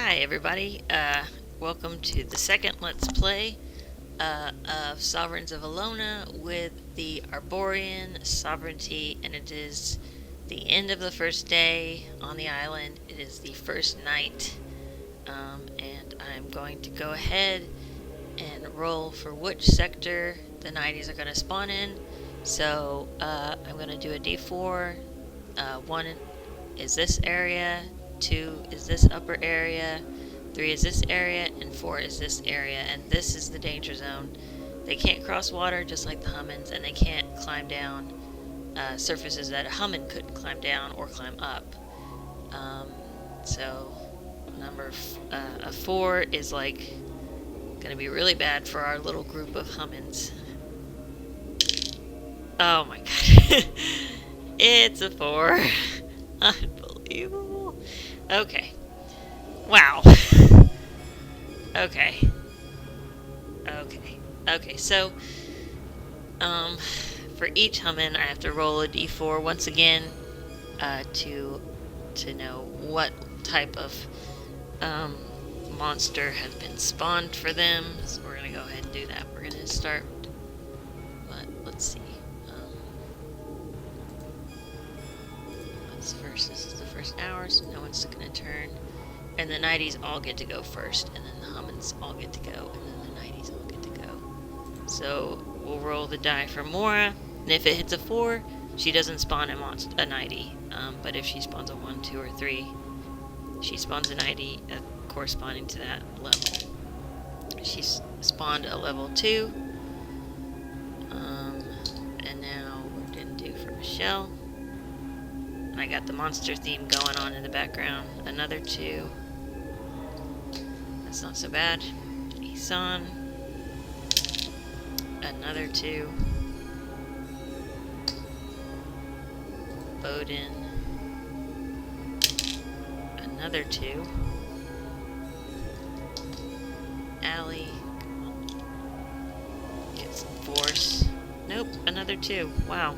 Hi everybody, welcome to the second Let's Play of Sovereigns of Illona with the Arbourian Sovereignty, and it is the end of the first day on the island. It is the first night, and I'm going to go ahead and roll for which sector the Nighties are going to spawn in. So I'm going to do a d4. 1 is this area, 2 is this upper area, 3 is this area, and 4 is this area, and this is the danger zone. They can't cross water just like the Hummuns, and they can't climb down surfaces that a Hummun couldn't climb down or climb up. So number 4 is like gonna be really bad for our little group of Hummuns. Oh my god. It's a 4. Unbelievable. Okay. Wow. Okay. Okay, so for each Hummun I have to roll a d4 once again to know what type of monster has been spawned for them. So we're gonna go ahead and do that. We're gonna start, let's see. This is the first hour, so no one's going to turn. And the Nighties all get to go first, and then the Hummuns all get to go, and then the Nighties all get to go. So we'll roll the die for Mora, and if it hits a 4, she doesn't spawn a Nightie. But if she spawns a 1, 2, or 3, she spawns a Nightie corresponding to that level. She's spawned a level 2. And now we're going to do for Michelle. I got the monster theme going on in the background. Another 2. That's not so bad. Isan. Another 2. Odin. Another 2. Allie. Get some force. Nope, another 2. Wow.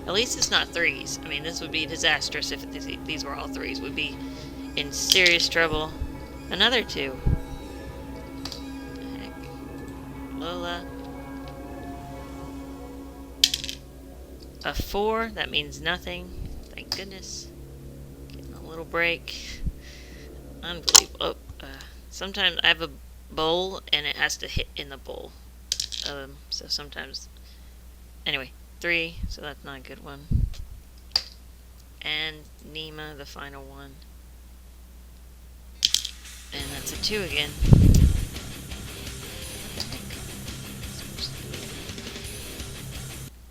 At least it's not 3s. I mean, this would be disastrous if these were all 3s. We'd be in serious trouble. Another 2. Heck. Lola. A 4. That means nothing. Thank goodness. Getting a little break. Unbelievable. Oh, sometimes I have a bowl and it has to hit in the bowl. So sometimes... Anyway. 3, so that's not a good one. And Nima, the final one. And that's a 2 again.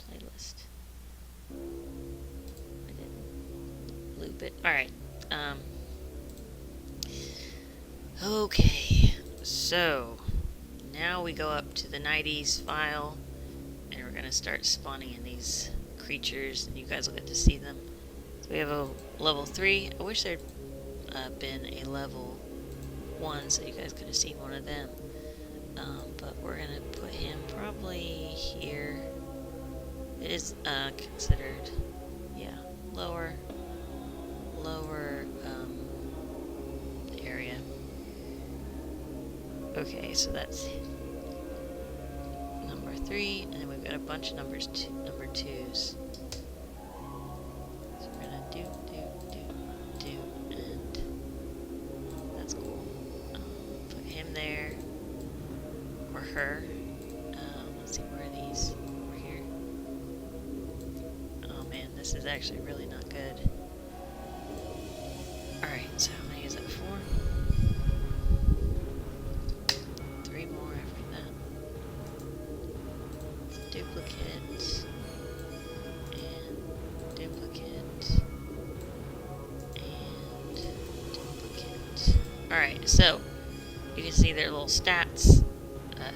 Playlist. I didn't loop it. Alright. Okay. So, now we go up to the Nighties file. And we're going to start spawning in these creatures, and you guys will get to see them. So we have a level 3. I wish there'd been a level 1 so you guys could have seen one of them. But we're going to put him probably here. It is considered, yeah, lower area. Okay, so that's 3, and then we've got a bunch of number 2s. So we're gonna do, and that's cool. Put him there, or her. Let's see, where are these? Over here. Oh man, this is actually really not good. Alright, so I'm gonna use that 4. 3 more after that. Duplicate, and duplicate, and duplicate. Alright, so you can see their little stats.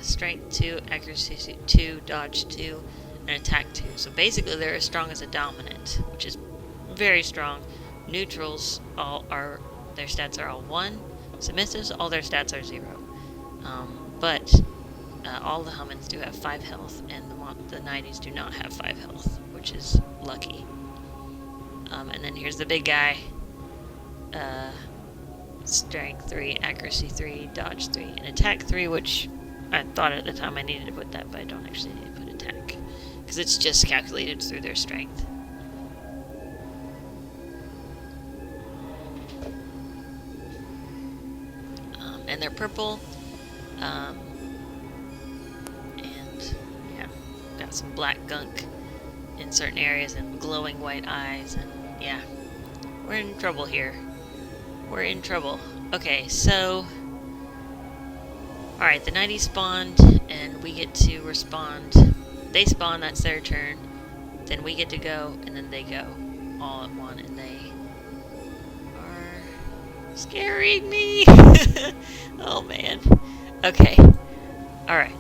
Strength 2, accuracy 2, dodge 2, and attack 2. So basically they're as strong as a dominant, which is very strong. Neutrals, their stats are all 1. Submissives, all their stats are 0. But all the Hummuns do have 5 health, and the Nighties do not have 5 health, which is lucky. And then here's the big guy. strength 3, accuracy 3, dodge 3, and attack 3, which I thought at the time I needed to put that, but I don't actually need to put attack, because it's just calculated through their strength. And they're purple, and yeah, got some black gunk in certain areas and glowing white eyes, and yeah, we're in trouble here. We're in trouble. Okay, so alright, the Nighties spawned, and we get to respond. They spawn, that's their turn. Then we get to go, and then they go. All at one, and they are scaring me! Oh man. Okay. Alright,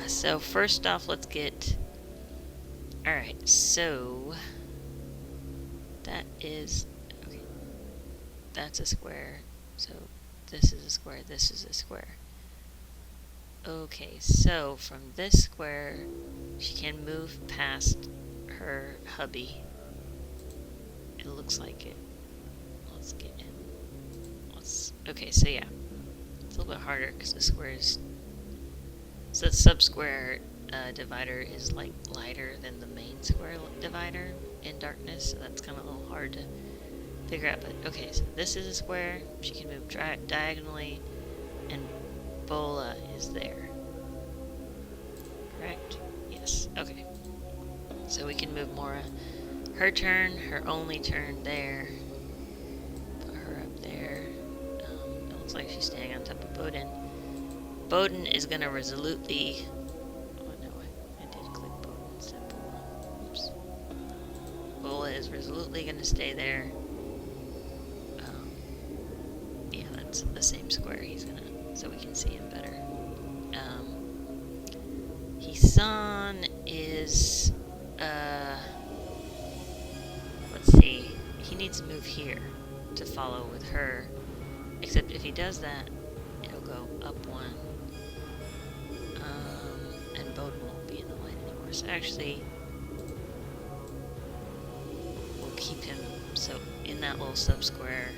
so first off, let's get... Alright, so... That is... Okay. That's a square. So, this is a square, this is a square. Okay, so from this square, she can move past her hubby. It looks like it. Let's get him. Okay, so yeah. It's a little bit harder because the square is... So the sub-square divider is like lighter than the main square divider in darkness, so that's kind of a little hard to figure out. But okay, so this is a square. She can move diagonally, and Bolla is there. Correct? Yes. Okay. So we can move Mora. Her turn, her only turn there. Put her up there. It looks like she's standing on top of Bowden. Bowden is going to resolutely... Oh no, I did click Bowden instead of Bolla. Oops. Bolla is resolutely going to stay there. Yeah, that's the same square he's going to... So we can see him better. Hisan is... let's see. He needs to move here to follow with her. Except if he does that, it'll go up one. And Bowden won't be in the light anymore. So actually, we'll keep him so in that little sub-square.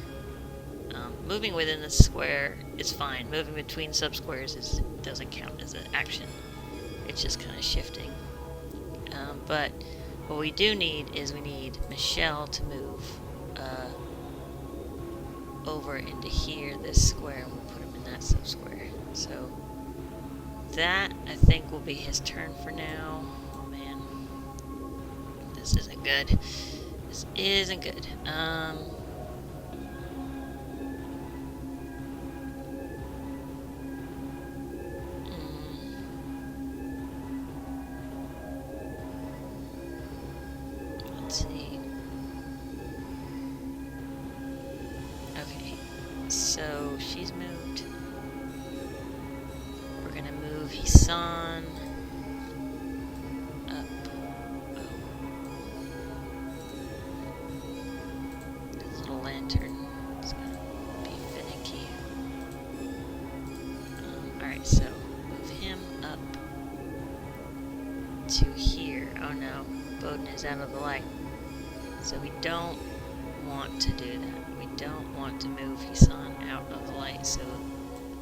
Moving within the square is fine. Moving between sub-squares doesn't count as an action. It's just kind of shifting. But what we do need is we need Michelle to move over into here, this square, and we'll put him in that sub-square. So that, I think, will be his turn for now. Oh man. This isn't good. This isn't good. Let's see. Okay, so she's moved. We're gonna move Hisan up. Oh. This little lantern is gonna be finicky. Alright, so move him up to here. Oh no, Bowden is out of the light. So we don't want to do that. We don't want to move Hisan out of the light. So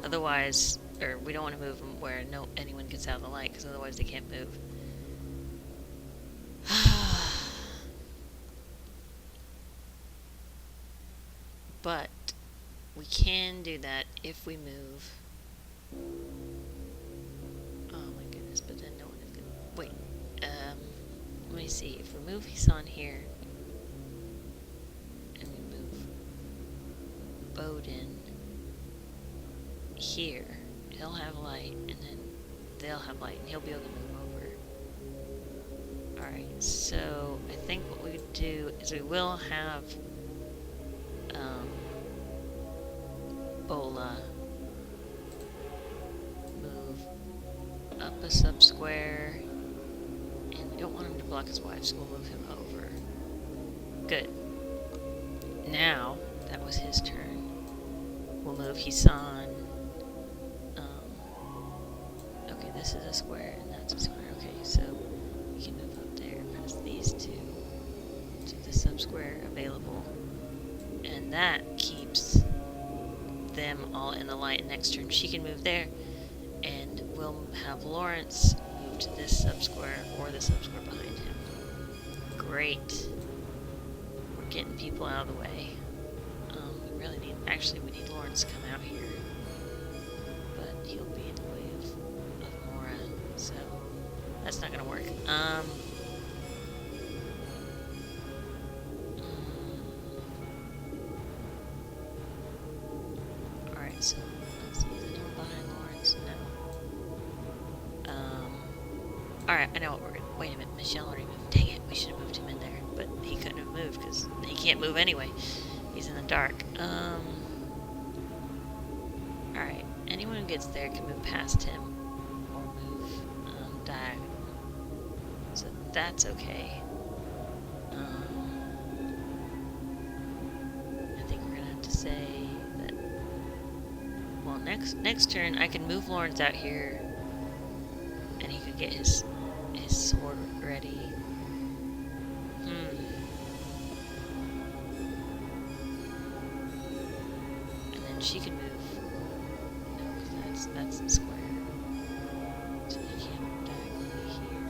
otherwise, or we don't want to move them where anyone gets out of the light, because otherwise they can't move. But we can do that if we move. Oh my goodness, but then no one is gonna... Wait, let me see. If we move Hisan here, and we move Bowden here, he'll have light, and then they'll have light, and he'll be able to move over. Alright, so I think what we would do is we will have Bolla move up a sub-square, and we don't want him to block his wife, so we'll move him over. Good. Now, that was his turn. We'll move Hisan. Okay, this is a square, and that's a square. Okay, so we can move up there past these two to the sub-square available. And that keeps them all in the light. Next turn she can move there, and we'll have Lawrence move to this sub-square or the sub-square behind him. Great. We're getting people out of the way. We really need, actually we need Lawrence to come out here, but he'll be in the way of Mora, so that's not gonna work. Alright, so let's see, is anyone behind Lawrence? No. Alright, I know what we're gonna, wait a minute, Michelle already moved. Dang it, we should have moved him in there, but he couldn't have moved because he can't move anyway. He's in the dark. Alright, anyone who gets there can move past him or move diagonal. So that's okay. I think we're gonna have to say that, well, next turn I can move Lawrence out here and he could get his sword ready. And then she can move. No, because that's the square. So you can't move diagonally here.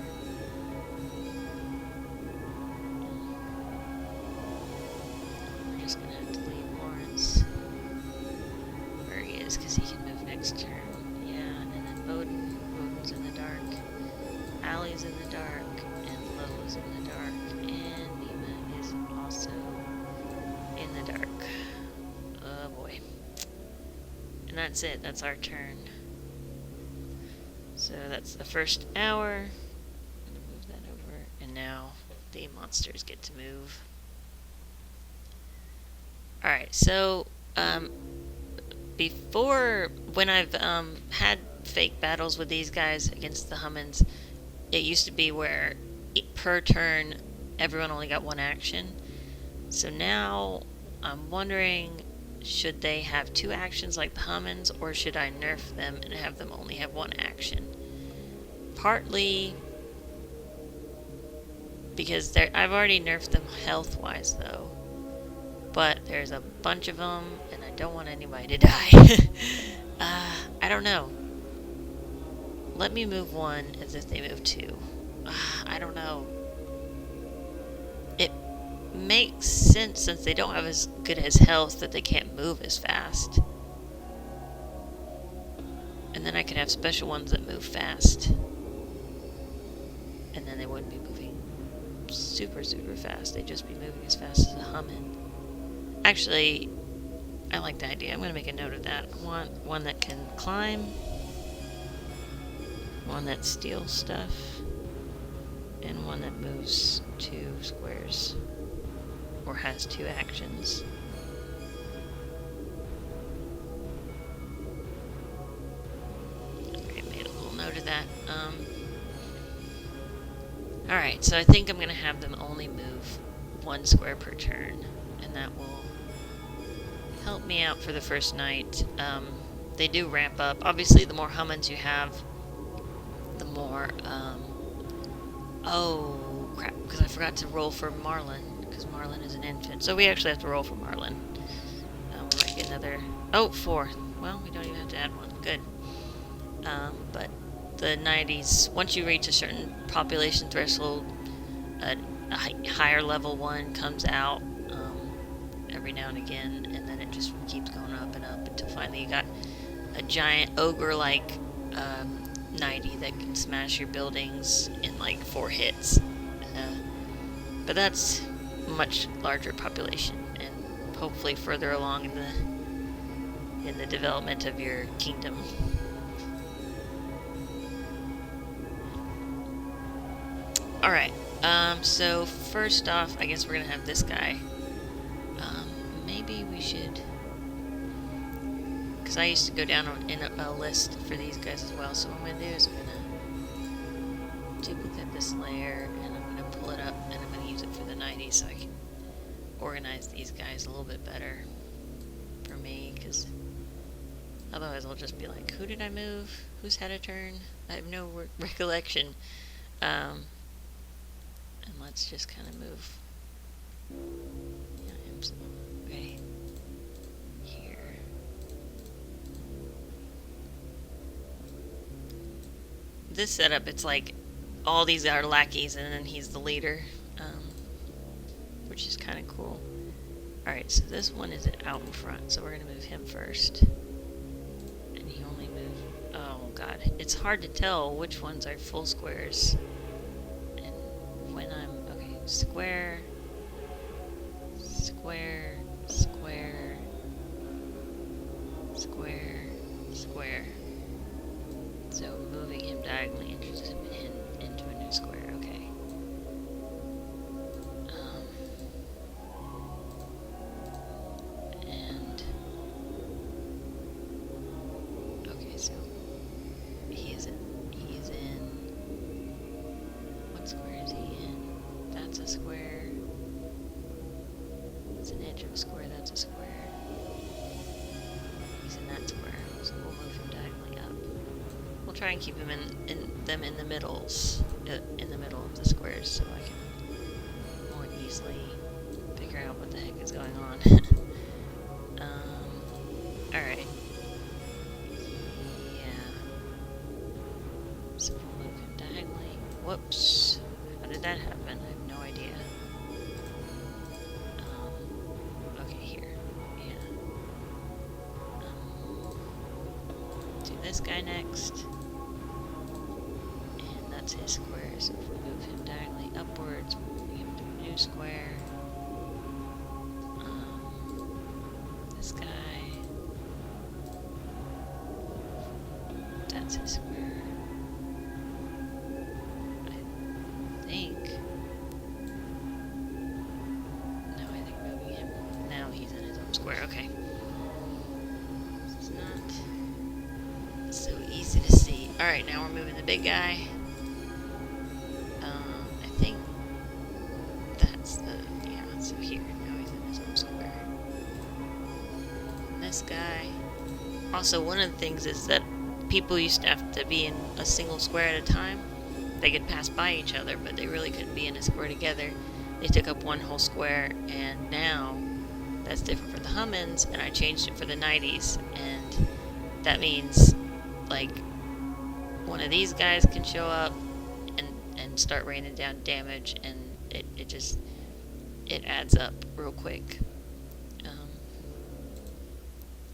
We're just gonna have to leave Lawrence where he is because he can move next turn. Yeah, and then Bowden's in the dark. Allie's in the dark, and Lola's in the dark, and Nima is also in the dark. Oh boy. And that's it, that's our turn. So that's the first hour. I'm gonna move that over, and now the monsters get to move. Alright, so before, when I've had fake battles with these guys against the Hummuns, it used to be where per turn everyone only got one action. So now I'm wondering, should they have two actions like the Hummuns, or should I nerf them and have them only have one action? Partly because I've already nerfed them health-wise though, but there's a bunch of them and I don't want anybody to die. I don't know. Let me move one as if they move two. I don't know. It makes sense since they don't have as good as health that they can't move as fast. And then I can have special ones that move fast. And then they wouldn't be moving super fast. They'd just be moving as fast as a Hummun. Actually, I like the idea. I'm going to make a note of that. I want one that can climb, one that steals stuff, and one that moves 2 squares, or has 2 actions. I made a little note of that. Alright, so I think I'm going to have them only move 1 square per turn, and that will help me out for the first night. They do ramp up. Obviously, the more Hummuns you have, the more, oh crap, because I forgot to roll for Marlin, because Marlin is an infant. So we actually have to roll for Marlin. We might get another, oh, 4. Well, we don't even have to add 1. Good. But the Nighties, once you reach a certain population threshold, a higher level one comes out every now and again, and then it just keeps going up and up until finally you got a giant ogre-like Nightie that can smash your buildings in like 4 hits. But that's a much larger population, and hopefully further along in the development of your kingdom. Alright, so first off, I guess we're gonna have this guy. Maybe we should, because I used to go down in a list for these guys as well, so what I'm gonna do is I'm gonna duplicate this layer, and I'm gonna pull it up, and I'm gonna use it for the 90s so I can organize these guys a little bit better for me, because otherwise I'll just be like, who did I move? Who's had a turn? I have no recollection. And let's just kind of move. Yeah, okay. Here. this setup, it's like all these are lackeys and then he's the leader, which is kind of cool. Alright, so this one is out in front, so we're going to move him first. And he only moves... Oh god, it's hard to tell which ones are full squares. And when I'm... Okay, square, square, square, square, square. So moving him diagonally into a new square, okay. And okay, so he's in what square is he in? That's a square. It's an edge of a square, that's a square. He's in that square, so we'll move him diagonally up. We'll try and keep him in the middles, in the middle of the squares, so I can more easily figure out what the heck is going on. Alright. Yeah. So we'll move him diagonally. Whoops. How did that happen? I have no idea. Okay, here. Yeah. Do this guy next. And that's his square, so if we move him diagonally upwards, we're moving him to a new square. This guy. That's his square. I think. No, I think moving him. Now he's in his own square. Okay. This is not so easy to see. Alright, now we're moving the big guy. I think that's the. Yeah, so here. Now he's in his own square. And this guy. Also, one of the things is that people used to have to be in a single square at a time. They could pass by each other, but they really couldn't be in a square together. They took up one whole square, and now that's different for the Hummuns, and I changed it for the Nighties, and that means, like, one of these guys can show up and start raining down damage, and it adds up real quick.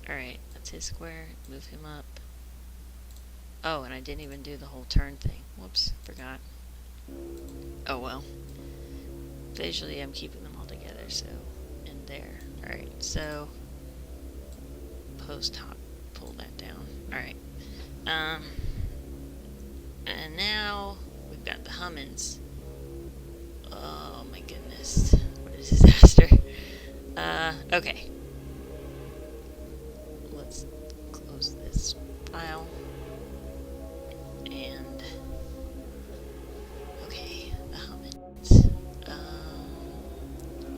Alright, that's his square. Move him up. Oh, and I didn't even do the whole turn thing. Whoops, forgot. Oh well. Visually, I'm keeping them all together, so, and there. Alright, so, post hop, pull that down. Alright. And now, we've got the Hummuns. Oh my goodness. What a disaster. Okay. Let's close this file. And okay, the Hummuns.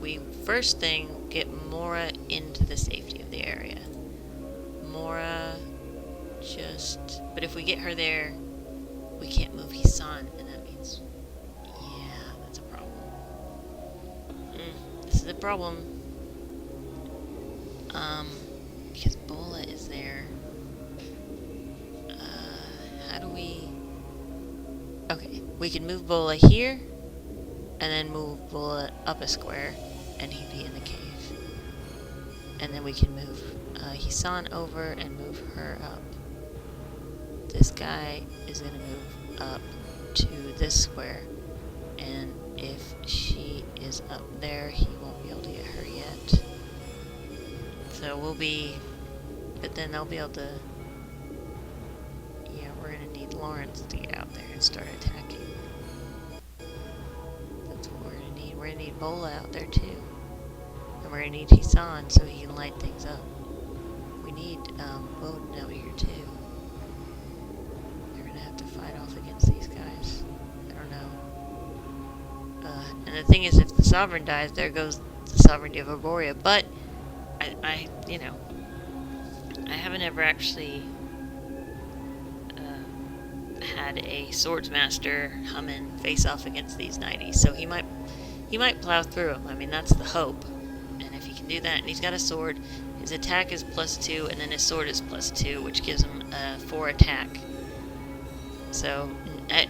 We first thing get Mora into the safety of the area. Mora but if we get her there, we can't move Hisan, and that means, yeah, that's a problem. This is a problem. Because Bolla is there. How do we... Okay, we can move Bolla here, and then move Bolla up a square, and he'd be in the cave. And then we can move Hisan over and move her up. This guy is going to move up to this square, and if she is up there, he won't be able to get her yet. So we'll be... But then they'll be able to... Yeah, we're going to need Lawrance to get out there and start attacking. That's what we're going to need. We're going to need Bolla out there too. And we're going to need Hisan so he can light things up. We need Bowden out here too. They're going to have to fight off against these guys. I don't know. And the thing is, if the Sovereign dies, there goes the Sovereignty of Arbouria. But, I haven't ever actually had a Swordsmaster Hummun face off against these Nighties, so he might plow through them. I mean, that's the hope. And if he can do that, and he's got a sword, his attack is +2, and then his sword is +2, which gives him 4 attack. So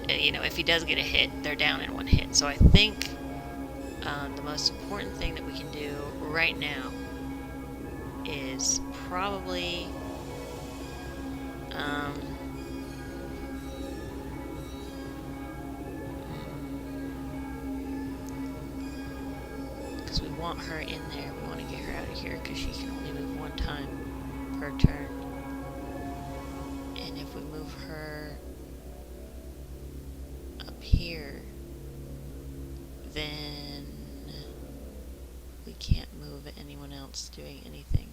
you know, if he does get a hit, they're down in 1 hit. So I think the most important thing that we can do right now is probably because we want her in there. We want to get her out of here because she can only move 1 time per turn. And if we move her up here, then we can't move anyone else doing anything.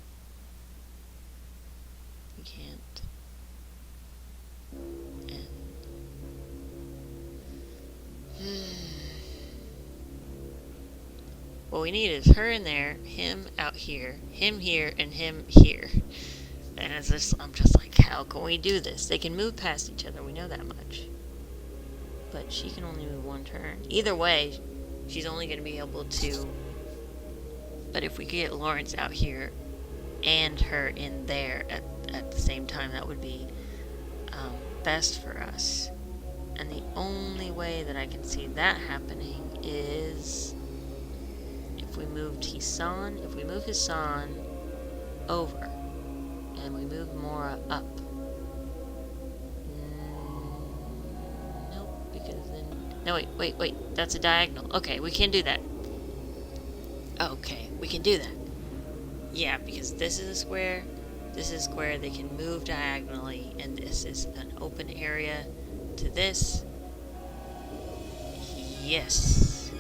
We can't. And what we need is her in there, him out here, him here, and him here. And it's just, I'm just like, how can we do this? They can move past each other, we know that much. But she can only move 1 turn. Either way, she's only going to be able to... But if we could get Lawrence out here and her in there at the same time, that would be best for us. And the only way that I can see that happening is if we moved Hissan. If we move Hissan over and we move Mora up. Nope, because then... No, wait. That's a diagonal. Okay, we can do that. Okay, we can do that. Yeah, because this is a square, this is a square, they can move diagonally, and this is an open area to this. Yes.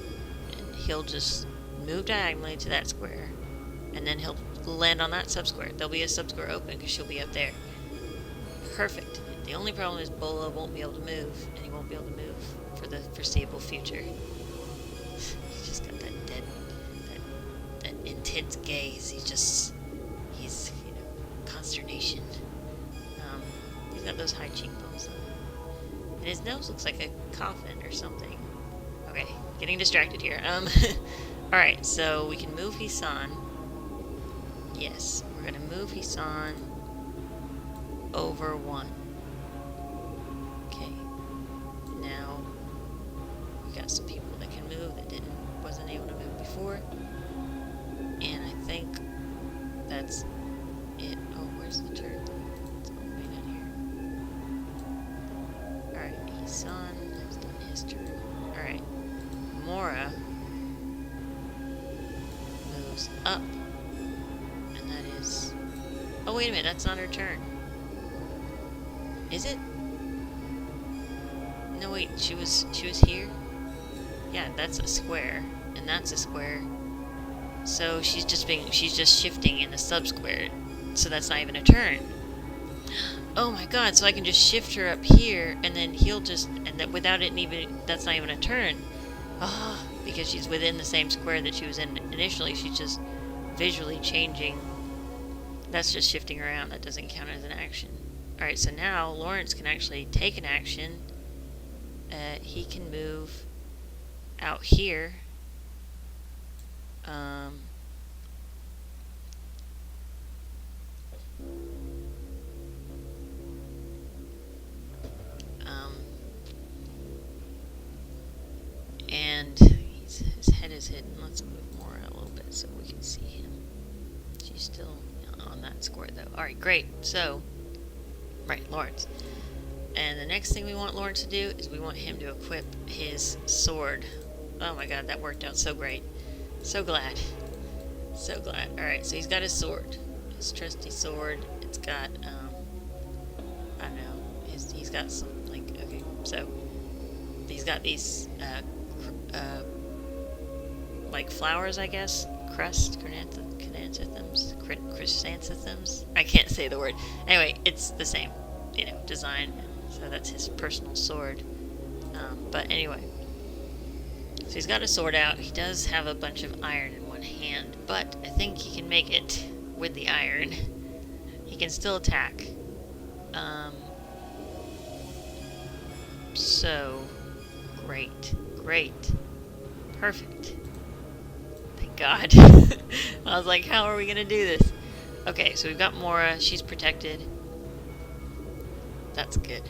And he'll just move diagonally to that square, and then he'll land on that sub-square. There'll be a sub-square open because she'll be up there. Perfect. The only problem is Bolla won't be able to move, and he won't be able to move for the foreseeable future. He's just got that intense gaze. He's, you know, consternation. He's got those high cheekbones though. And his nose looks like a coffin or something. Okay, getting distracted here. Alright, so we can move Hissan. Yes, we're gonna move Hissan over 1. Okay. Now we got some people that can move that wasn't able to move before. And I think that's it. Oh, where's the turtle? It's all the way down here. Alright, Hissan has done his turn. Alright. Mora moves up. And that is... Oh, wait a minute, that's not her turn. Is it? No, wait, she was here? Yeah, that's a square. And that's a square. So she's just shifting in the sub-square. So that's not even a turn. Oh my god, so I can just shift her up here, and then he'll just... And that without it even... That's not even a turn. Ah, because she's within the same square that she was in initially. She's just visually changing. That's just shifting around. That doesn't count as an action. Alright, so now Lawrence can actually take an action. He can move out here. And his head is hidden. Let's move more a little bit so we can see him. She's still on that square though. Alright, great. So, right, Lawrence. And the next thing we want Lawrence to do is we want him to equip his sword. Oh my god, that worked out so great. So glad. So glad. Alright, so he's got his sword. His trusty sword. It's got, I don't know. He's got some, like, okay, so he's got these, like flowers, I guess. Chrysanthemums. I can't say the word. Anyway, it's the same, you know, design. So that's his personal sword. But anyway. So he's got a sword out. He does have a bunch of iron in one hand, but I think he can make it with the iron. He can still attack. So, great. Perfect. Thank God. I was like, how are we going to do this? Okay, so we've got Mora. She's protected. That's good.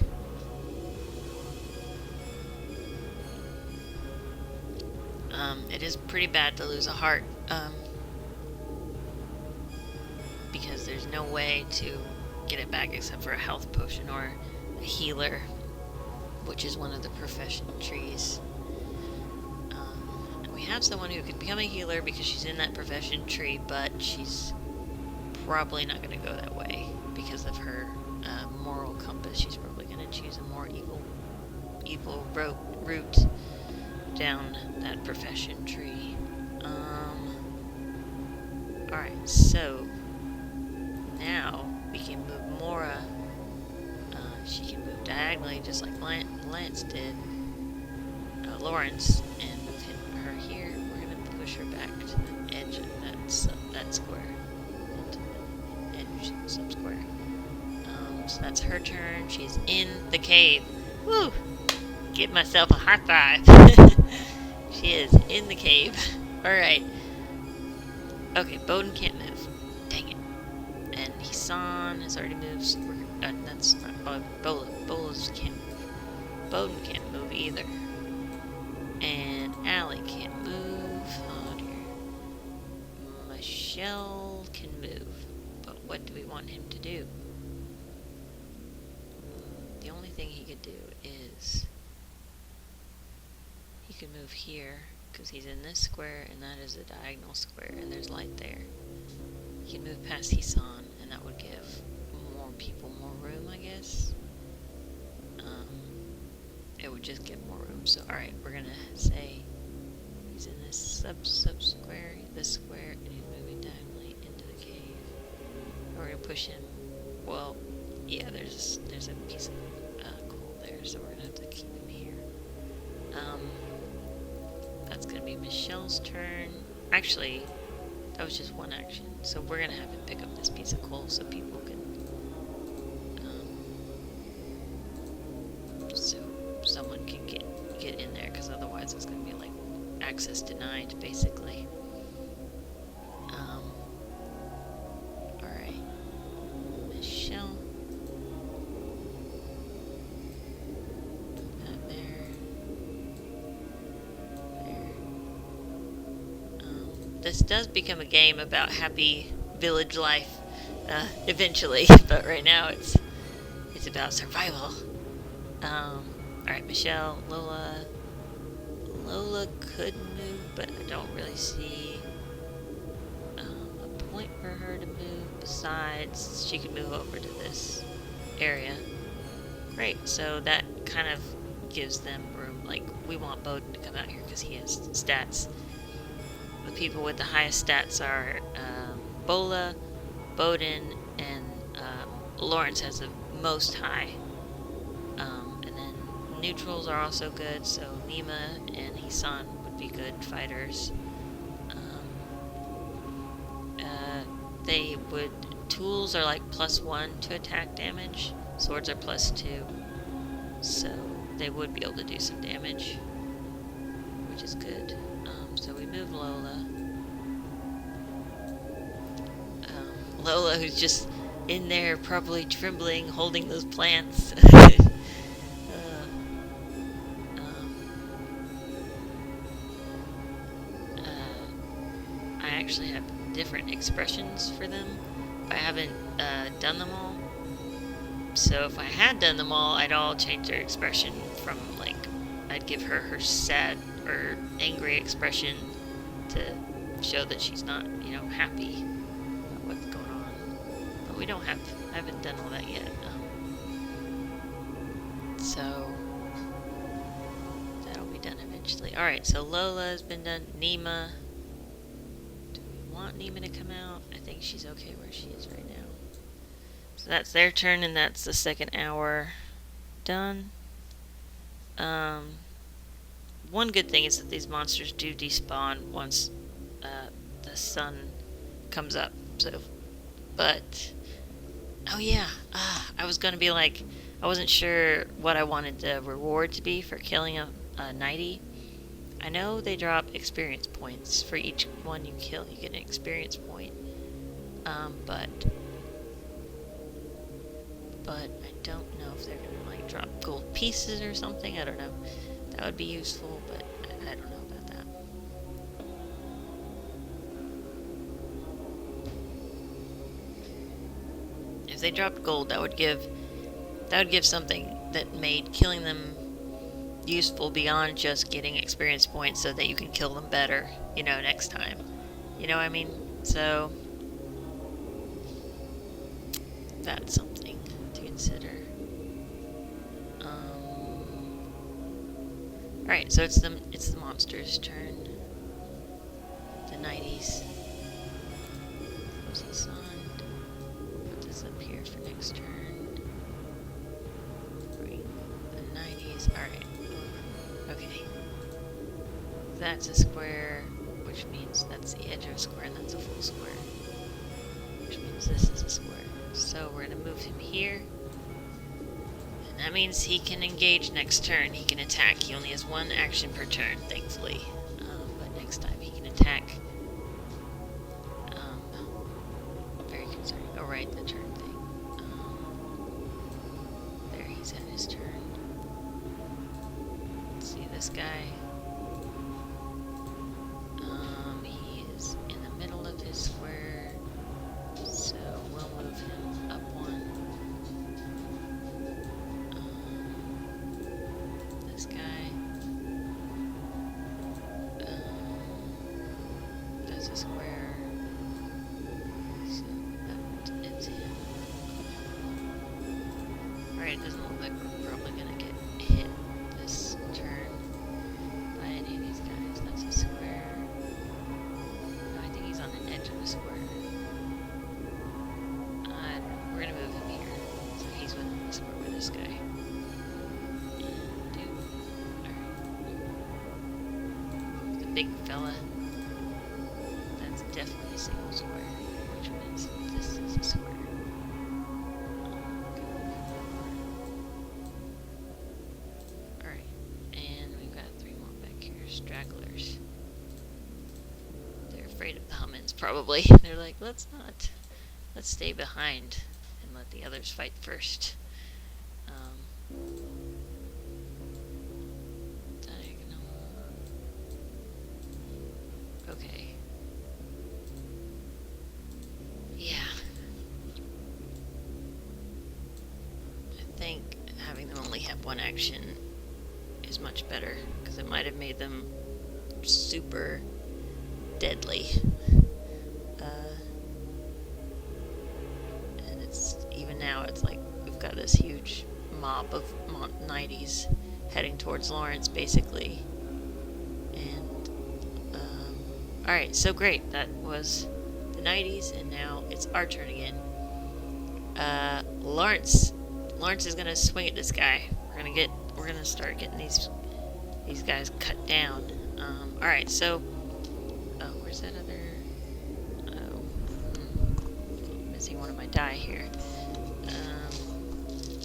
It is pretty bad to lose a heart, because there's no way to get it back except for a health potion or a healer, which is one of the profession trees. And we have someone who could become a healer because she's in that profession tree, but she's probably not going to go that way because of her moral compass. She's probably going to choose a more evil route down that profession tree. Alright, so now we can move Mora. She can move diagonally just like Lance did. Lawrance, and move her here. We're going to push her back to the edge of that square. Into the edge sub-square. So that's her turn. She's in the cave. Woo! Give myself a high five. She is in the cave. Alright. Okay, Bowden can't move. Dang it. And Hisan has already moved. That's not Bolla. Bolla's can't move. Bowden can't move either. And Allie can't move. Oh dear. Michelle can move. But what do we want him to do? The only thing he could do is he could move here because he's in this square and that is a diagonal square and there's light there. He can move past Hisan and that would give more people more room, I guess. It would just give more room. So alright, we're gonna say he's in this sub square, this square, and he's moving diagonally into the cave. We're gonna push him. Well, yeah, there's a piece of coal there, so we're gonna have to keep him here. That's gonna be Michelle's turn. Actually, that was just one action, so we're gonna have him pick up this piece of coal so people can, so someone can get in there, because otherwise it's gonna be like access denied, basically. Alright. Michelle. This does become a game about happy village life eventually, but right now it's about survival. Alright, Michelle, Lola could move, but I don't really see a point for her to move. Besides, she could move over to this area. Great, so that kind of gives them room. Like, we want Bowden to come out here because he has stats. The people with the highest stats are Bolla, Bowden, and Lawrence has the most high. And then neutrals are also good, so Nima and Hisan would be good fighters. Tools are like +1 to attack damage. Swords are +2. So they would be able to do some damage, which is good. So we move Lola. Lola, who's just in there, probably trembling, holding those plants. I actually have different expressions for them. I haven't done them all. So if I had done them all, I'd all change their expression from, like, I'd give her sad or angry expression to show that she's not, happy about what's going on. But I haven't done all that yet. So that'll be done eventually. Alright, so Lola's been done. Nima. Do we want Nima to come out? I think she's okay where she is right now. So that's their turn, and that's the second hour done. One good thing is that these monsters do despawn once the sun comes up. So, but oh yeah, I was gonna be like, I wasn't sure what I wanted the reward to be for killing a Nightie. I know they drop experience points for each one you kill. You get an experience point, but I don't know if they're gonna like drop gold pieces or something. I don't know. That would be useful, but I don't know about that. they dropped gold, that would give something that made killing them useful beyond just getting experience points, so that you can kill them better, next time. You know what I mean? So that's something to consider. Alright, so it's the monster's turn. The Nighties. Close this on. Put this up here for next turn. Bring the Nighties. Alright. Okay. That's a square, which means that's the edge of a square, and that's a full square. Which means this is a square. So we're going to move him here. And that means he can engage next turn. He can attack. He only has one action per turn, thankfully. But next time he can attack. Very concerning. Oh, right, the turn thing. There, he's at his turn. Let's see this guy. He is in the middle of his square. So we'll move him up one. This guy. Does a square. So that is him. Alright, it doesn't look like we're probably gonna get hit this turn by any of these guys. That's a square. No, I think he's on the edge of the square. We're gonna move him here. So he's within the square with this guy. The big fella. That's definitely a single square, which means this is a square. Alright, and we've got 3 more back here. Stragglers. They're afraid of the Hummuns, probably. They're like, let's stay behind and let the others fight first. Diagonal. Okay. Yeah. I think having them only have one action is much better, because it might have made them super deadly. And even now it's like we've got this huge mob of Nighties heading towards Lawrance, basically. And alright, so great. That was the Nighties, and now it's our turn again. Lawrance is gonna swing at this guy. We're gonna start getting these guys cut down. Alright, so where's that other? Missing one of my die here.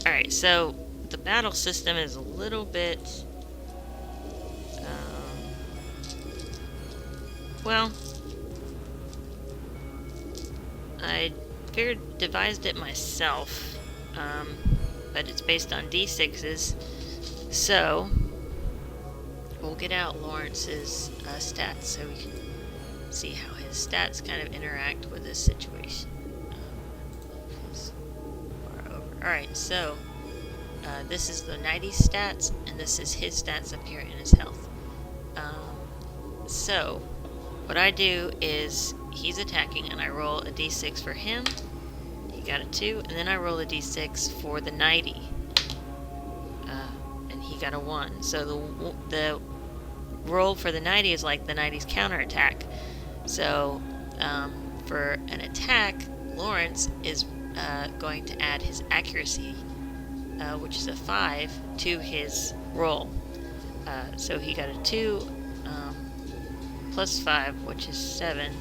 Alright, so the battle system is a little bit well, I devised it myself, but it's based on D6s, so we'll get out Lawrence's stats so we can see how his stats kind of interact with this situation. Alright, so this is the Nighties stats, and this is his stats up here in his health. So what I do is he's attacking, and I roll a d6 for him. He got a 2, and then I roll a d6 for the Nightie, and he got a 1. So the roll for the Nightie is like the Nightie's counterattack. So for an attack, Lawrence is going to add his accuracy, which is a 5, to his roll. So he got a 2 plus 5, which is 7.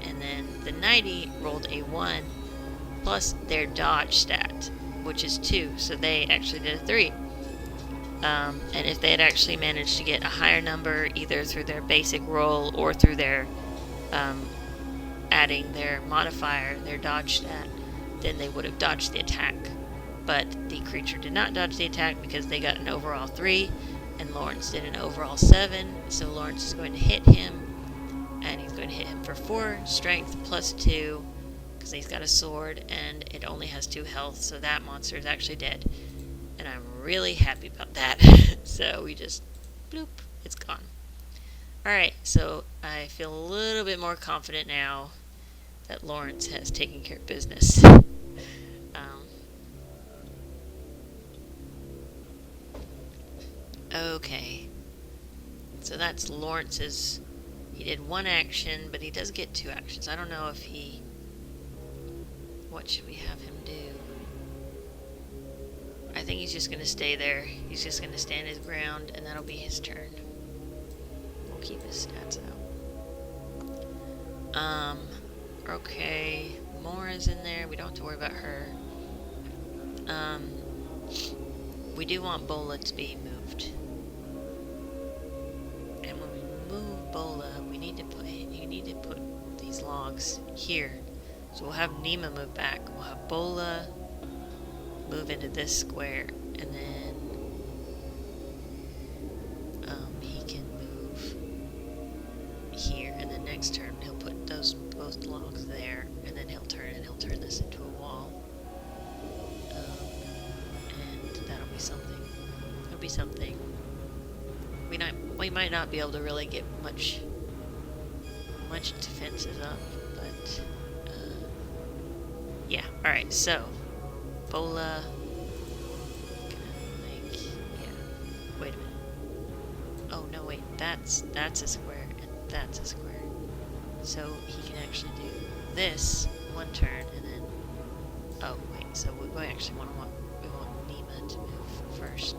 And then the Nightie rolled a 1 plus their dodge stat, which is 2. So they actually did a 3. And if they had actually managed to get a higher number, either through their basic roll or through their adding their modifier, their dodge stat, then they would have dodged the attack. But the creature did not dodge the attack because they got an overall 3, and Lawrence did an overall 7, so Lawrence is going to hit him, and he's going to hit him for 4 strength plus 2 because he's got a sword and it only has 2 health, so that monster is actually dead. And I'm really happy about that. So we just, bloop, it's gone. Alright, so I feel a little bit more confident now that Lawrence has taken care of business. Okay. So that's Lawrence's. He did 1 action, but he does get 2 actions. I don't know if he... What should we have him do? I think he's just going to stay there. He's just going to stand his ground, and that'll be his turn. We'll keep his stats out. Okay. Mora's in there. We don't have to worry about her. We do want Bolla to be moved. And when we move Bolla, you need to put these logs here. So we'll have Nima move back. We'll have Bolla move into this square, and then he can move here. And then next turn he'll put those both logs there, and then he'll turn this into a wall. And that'll be something. It'll be something. We might not be able to really get much defenses up, but yeah. All right, so Bolla. Wait a minute. Oh no, wait. That's a square, and that's a square. So he can actually do this 1 turn, and then. Oh wait. So we actually want Nima to move first.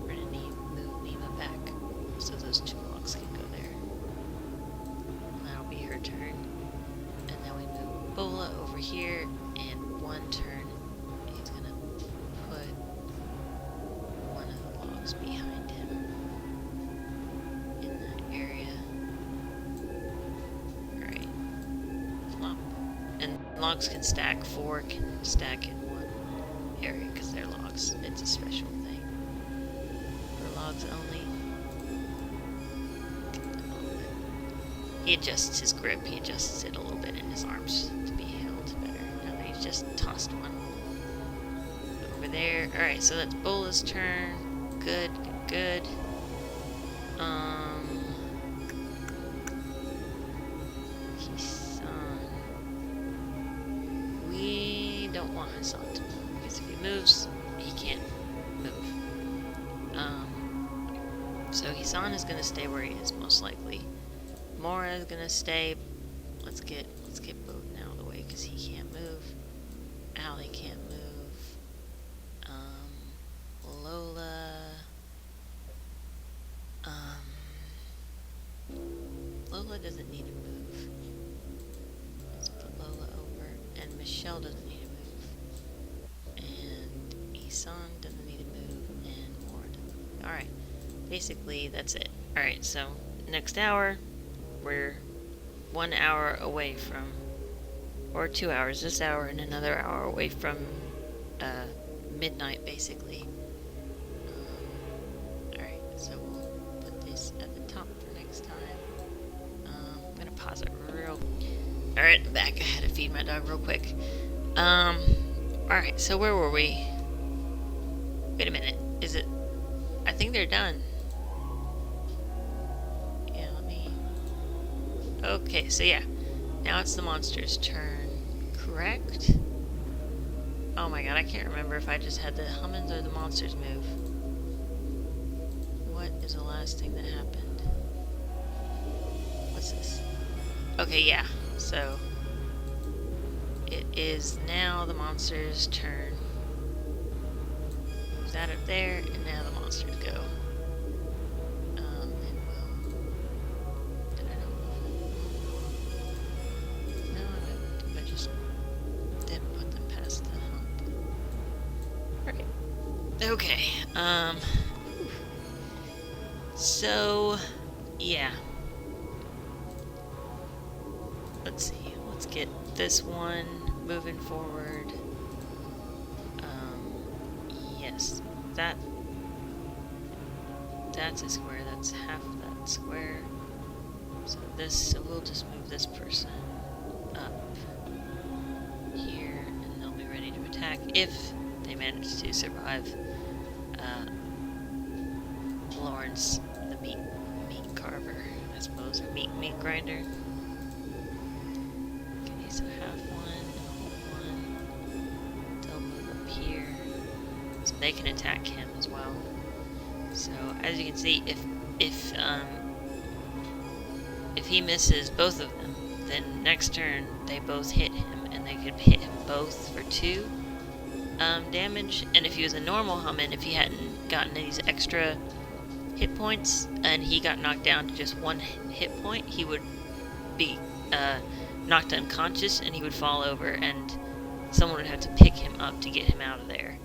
We're gonna move Nima back, so those 2 logs can go there. And that'll be her turn. And then we move Bolla over here, and 1 turn he's gonna put 1 of the logs behind him in that area. Alright. Flop. And logs can stack. 4 can stack in 1 area because they're logs. It's a special thing. For logs only. He adjusts his grip. He adjusts it a little bit in his arms to be held better. Now that he's just tossed 1 over there. Alright, so that's Bolla's turn. Good, good. Hassan. We don't want Hassan to move, because if he moves, he can't move. So Hassan is going to stay where he is, most likely. Mora is going to stay. Let's get Bowden out of the way, because he can't move. Allie can't move. Lola. Lola doesn't need to move. Let's put Lola over. And Michelle doesn't need to move. And Isan doesn't need to move. And Mora doesn't. Alright. Basically, that's it. Alright, so next hour, we're 1 hour away from, or 2 hours, this hour and another hour away from midnight, basically. Alright, so we'll put this at the top for next time. I'm gonna pause it real. Alright, I'm back. I had to feed my dog real quick. Alright, so where were we? Wait a minute. Is it? I think they're done. Yeah, let me. Okay, so yeah. Now it's the monster's turn. Correct? Oh my god, I can't remember if I just had the Hummuns or the monsters move. What is the last thing that happened? What's this? Okay, yeah. So it is now the monster's turn. Move that up there, and now the monsters go. And we'll. Did I not move? No, I moved. I just didn't put them past the hump. Right. Okay. So, yeah. Let's see. Let's get this one moving forward. Yes, that's a square. That's half of that square. So we'll just move this person up. attack if they manage to survive Lawrence, the meat carver, I suppose, or meat grinder. Okay, so half one, they'll move up here, so they can attack him as well. So as you can see, if he misses both of them, then next turn they both hit him, and they could hit him both for 2 damage. And if he was a normal Hummun, if he hadn't gotten these extra hit points and he got knocked down to just 1 hit point, he would be knocked unconscious and he would fall over, and someone would have to pick him up to get him out of there.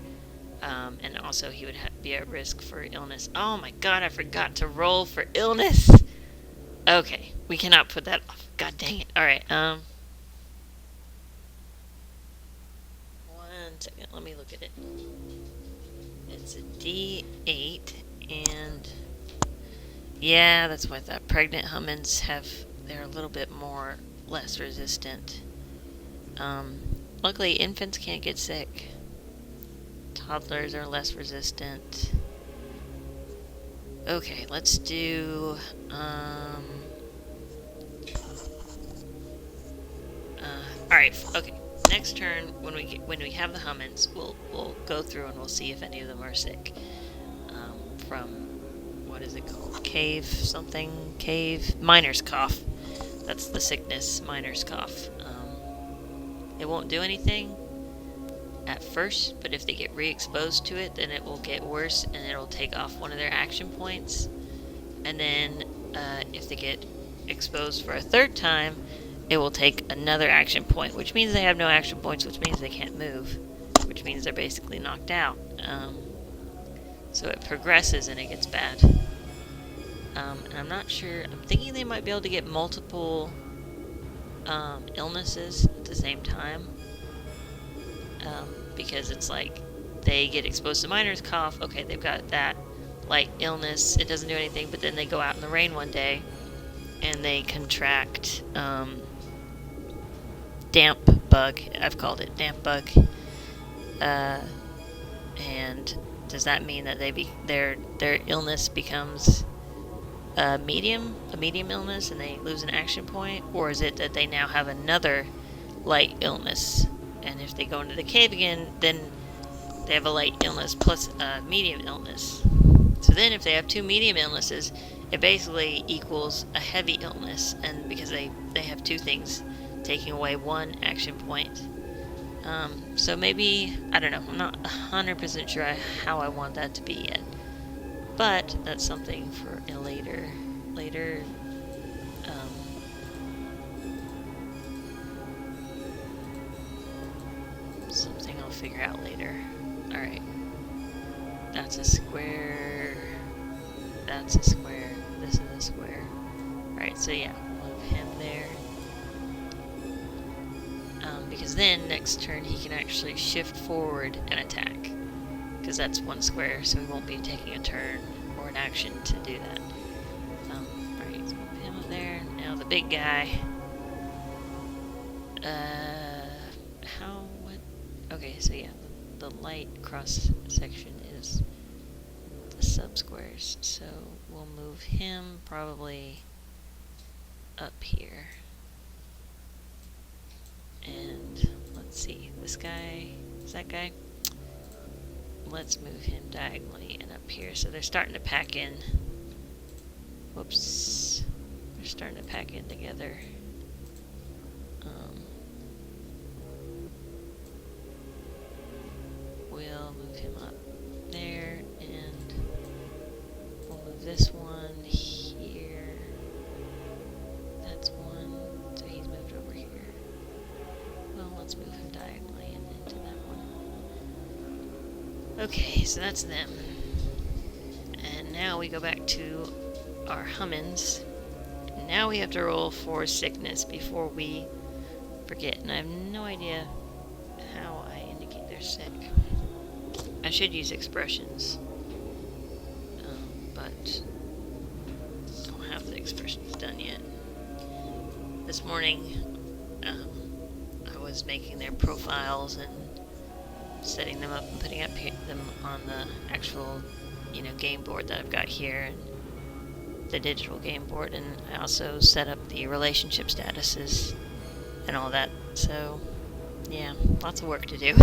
And also he would be at risk for illness. Oh my god, I forgot to roll for illness! Okay, we cannot put that off. God dang it. Alright, 1 second, let me look at it. It's a D8, and yeah, that's what I thought. Pregnant Hummuns they're a little bit less resistant. Luckily, infants can't get sick. Toddlers are less resistant. Okay, let's do alright, okay. Next turn, when we have the Hummuns, we'll go through and we'll see if any of them are sick. From, what is it called? Cave miner's cough. That's the sickness, miner's cough. It won't do anything at first, but if they get re-exposed to it, then it will get worse, and it'll take off one of their action points. And then if they get exposed for a 3rd time, it will take another action point, which means they have no action points, which means they can't move, which means they're basically knocked out. So it progresses and it gets bad. And I'm not sure, I'm thinking they might be able to get multiple illnesses at the same time. Because it's like, they get exposed to miner's cough, okay, they've got that light illness, it doesn't do anything, but then they go out in the rain one day, and they contract, damp bug, I've called it damp bug, and does that mean that their illness becomes a medium illness and they lose an action point, or is it that they now have another light illness, and if they go into the cave again, then they have a light illness plus a medium illness. So then if they have 2 medium illnesses, it basically equals a heavy illness, and because they have 2 things taking away 1 action point. So maybe, I don't know, I'm not 100% sure how I want that to be yet, but that's something for a later something I'll figure out later. Alright, that's a square, that's a square, this is a square. Alright, so yeah, we'll move him there. Because then next turn he can actually shift forward and attack, because that's 1 square, so he won't be taking a turn or an action to do that. Alright, let's move him up there. Now the big guy. Okay, so yeah, the light cross section is the sub-squares, so we'll move him probably up here. And let's see, this guy, is that guy? Let's move him diagonally and up here. So they're starting to pack in. Whoops. They're starting to pack in together. We'll move him up there, and we'll move this one here. That's 1, so he's moved over here. Well, let's move him diagonally and into that one. Okay, so that's them. And now we go back to our Hummuns. Now we have to roll for sickness before we forget. And I have no idea how I indicate they're sick. I should use expressions, but I don't have the expressions done yet. This morning, I was making their profiles and setting them up and putting up them on the actual, game board that I've got here, and the digital game board, and I also set up the relationship statuses and all that. So, yeah, lots of work to do.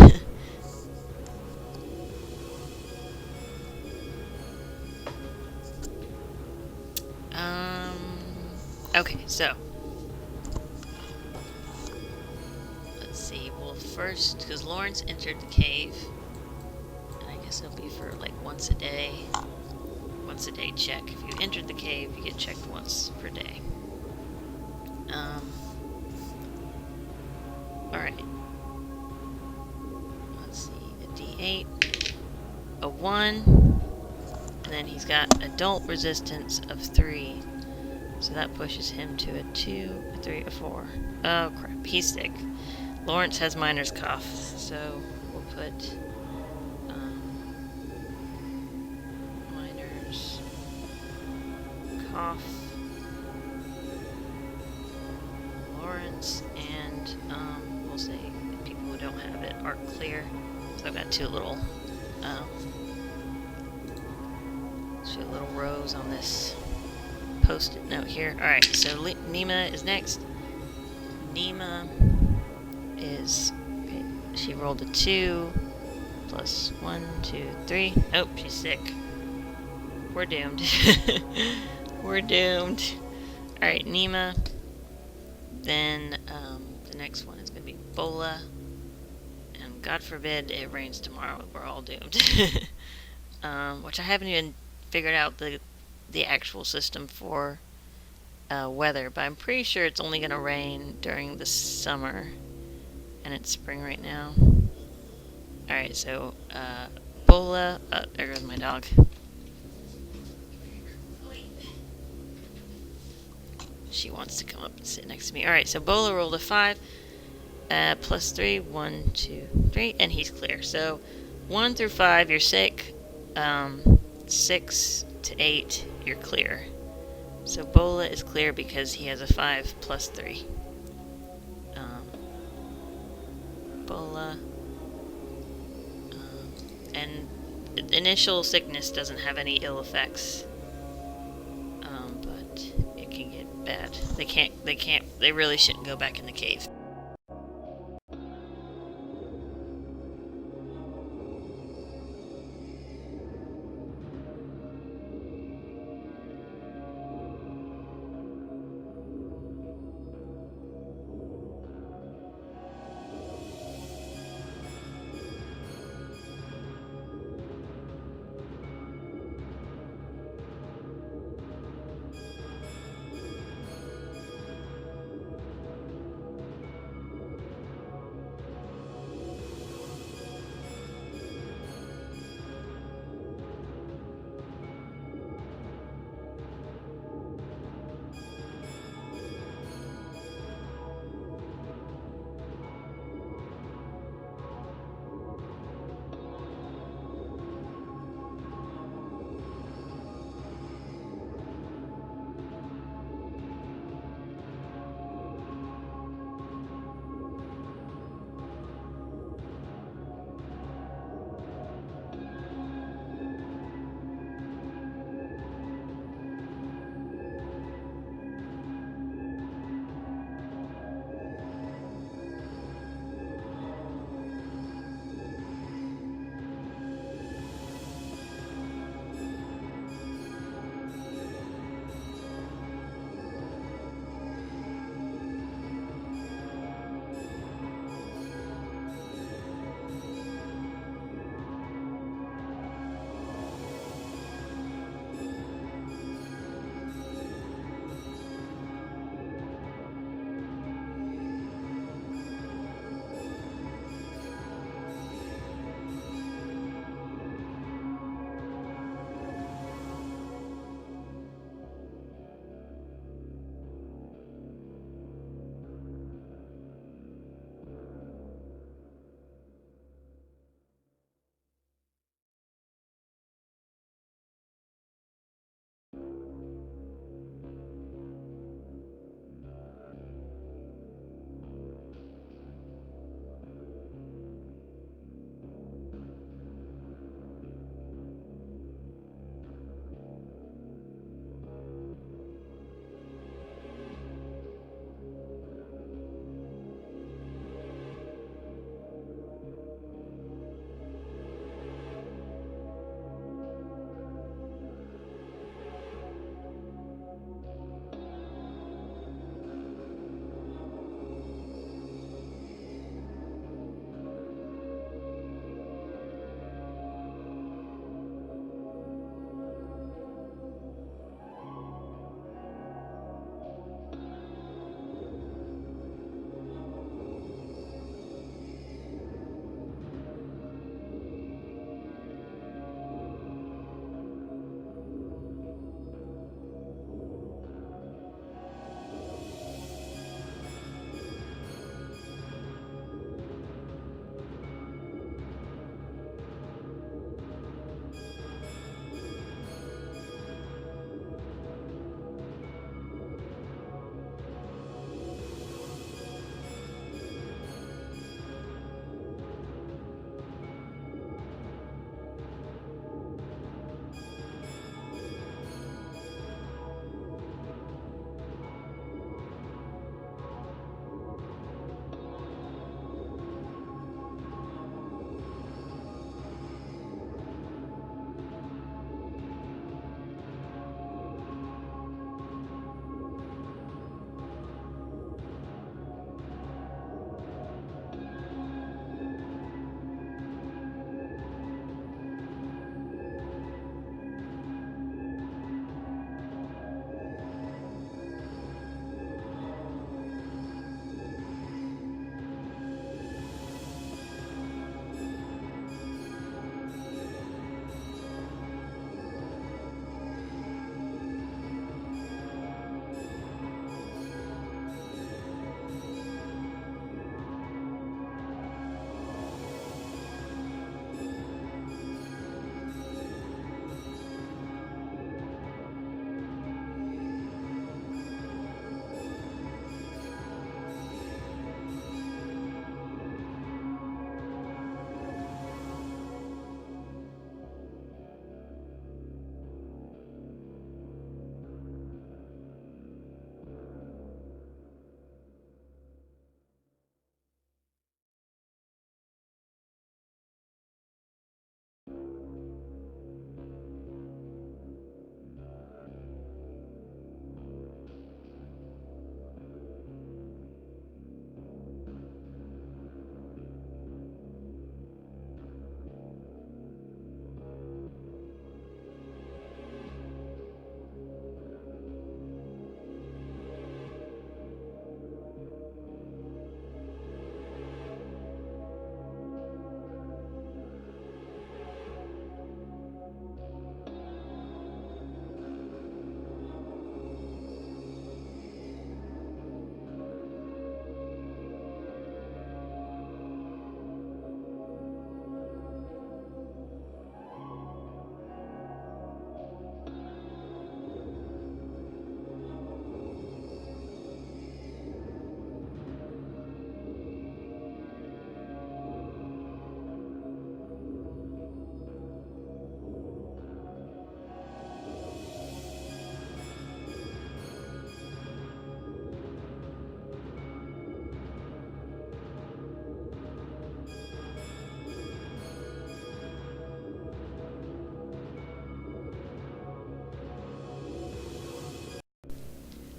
Okay, so let's see. Well, first, because Lawrence entered the cave, and I guess it'll be for like once a day check. If you entered the cave, you get checked once per day. Alright. Let's see, a D8, a 1, and then he's got adult resistance of 3. So that pushes him to a 2, a 3, a 4. Oh crap, he's sick. Lawrence has miner's cough, so we'll put miner's cough, Lawrence, and we'll say people who don't have it are clear. So I've got two little rows on this post-it note here. Alright, so Nima is next. Nima is... Okay, she rolled a 2 plus 1, 2, 3. Oh, she's sick. We're doomed. We're doomed. Alright, Nima. Then the next one is going to be Bolla. And God forbid it rains tomorrow. We're all doomed. Which I haven't even figured out the actual system for weather, but I'm pretty sure it's only going to rain during the summer, and it's spring right now. Alright, so Bolla, there goes my dog. She wants to come up and sit next to me. Alright, so Bolla rolled a 5, plus 3, 1, 2, 3, and he's clear. So 1 through 5, you're sick. 6 to 8, you're clear. So Bolla is clear because he has a 5 plus 3. Bolla. And initial sickness doesn't have any ill effects. But it can get bad. They really shouldn't go back in the cave.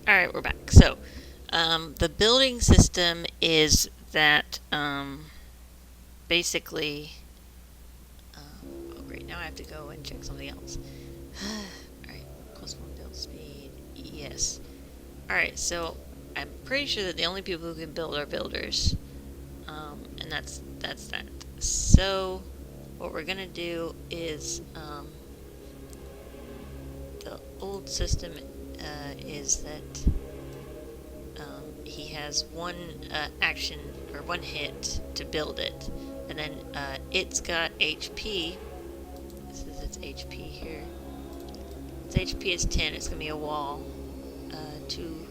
Alright, we're back. So, the building system is that, basically, oh great, now I have to go and check something else. Alright, +1 build speed, yes. Alright, so, I'm pretty sure that the only people who can build are builders. And that's that. So, what we're gonna do is, the old system is that he has one action or one hit to build it, and then it's got HP. This is its HP here. Its HP is 10. It's gonna be a wall, two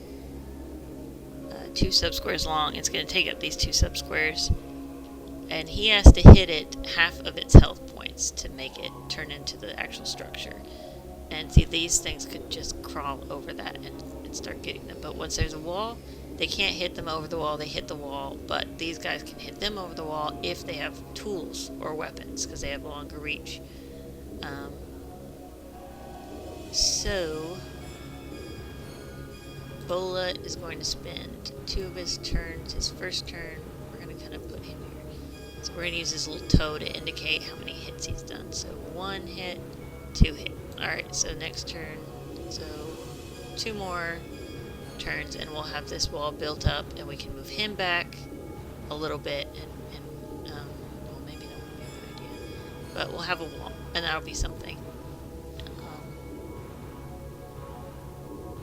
subsquares long. It's gonna take up these 2 subsquares, and he has to hit it half of its health points to make it turn into the actual structure. And see, these things could just crawl over that and start getting them. But once there's a wall, they can't hit them over the wall. They hit the wall, but these guys can hit them over the wall if they have tools or weapons, because they have longer reach. So, Bolla is going to spend 2 of his turns. His first turn, we're going to kind of put him here. So we're going to use his little toe to indicate how many hits he's done. So 1 hit, 2 hit. Alright, so next turn, so 2 more turns, and we'll have this wall built up, and we can move him back a little bit, and well, maybe that wouldn't be a good idea, but we'll have a wall, and that'll be something.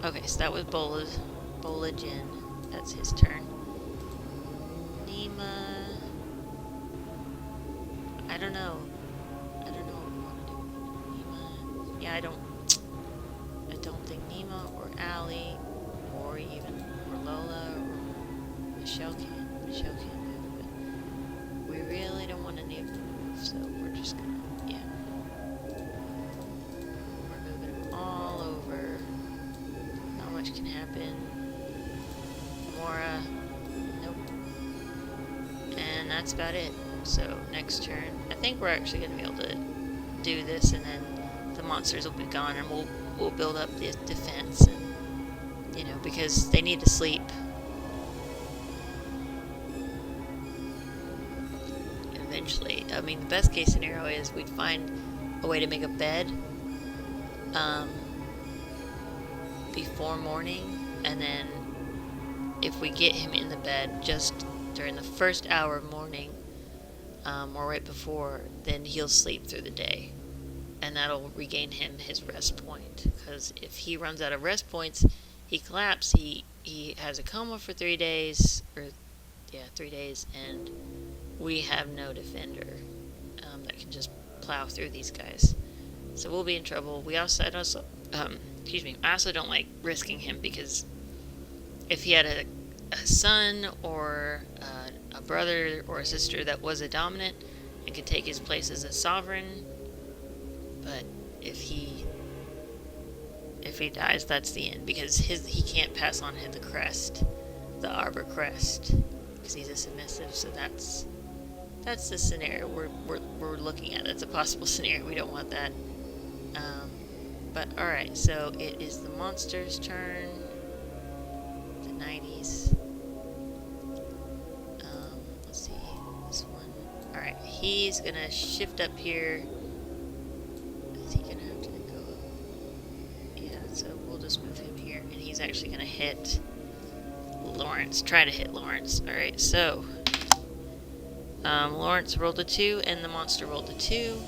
Okay, so that was Bolla Jin, that's his turn. Nima, I don't know what we want to do. Nima, yeah, I don't think Nima or Ali or Lola or Michelle can move, but we really don't want any of them to move, so we're just gonna, yeah. We're moving them all over. Not much can happen. Mora, nope. And that's about it. So next turn, I think we're actually gonna be able to do this, and then the monsters will be gone, and we'll build up the defense, and because they need to sleep. Eventually, I mean, the best case scenario is we'd find a way to make a bed before morning, and then if we get him in the bed just during the first hour of morning, or right before, then he'll sleep through the day, and that'll regain him his rest point. Because if he runs out of rest points, he collapses. He has a coma for 3 days, 3 days, and we have no defender that can just plow through these guys. So we'll be in trouble. I also don't like risking him, because if he had a son or a brother or a sister that was a dominant and could take his place as a sovereign, but if he dies, that's the end, because he can't pass on the crest, the Arbour crest, because he's a submissive. So that's the scenario we're looking at. That's a possible scenario. We don't want that. But alright, so it is the monster's turn. The Nighties. Let's see, this one. Alright, he's gonna shift up here. Is he gonna have to go up? Yeah, so we'll just move him here, and he's actually gonna hit Lawrance. Try to hit Lawrance. Alright, so Lawrence rolled a 2, and the monster rolled a 2.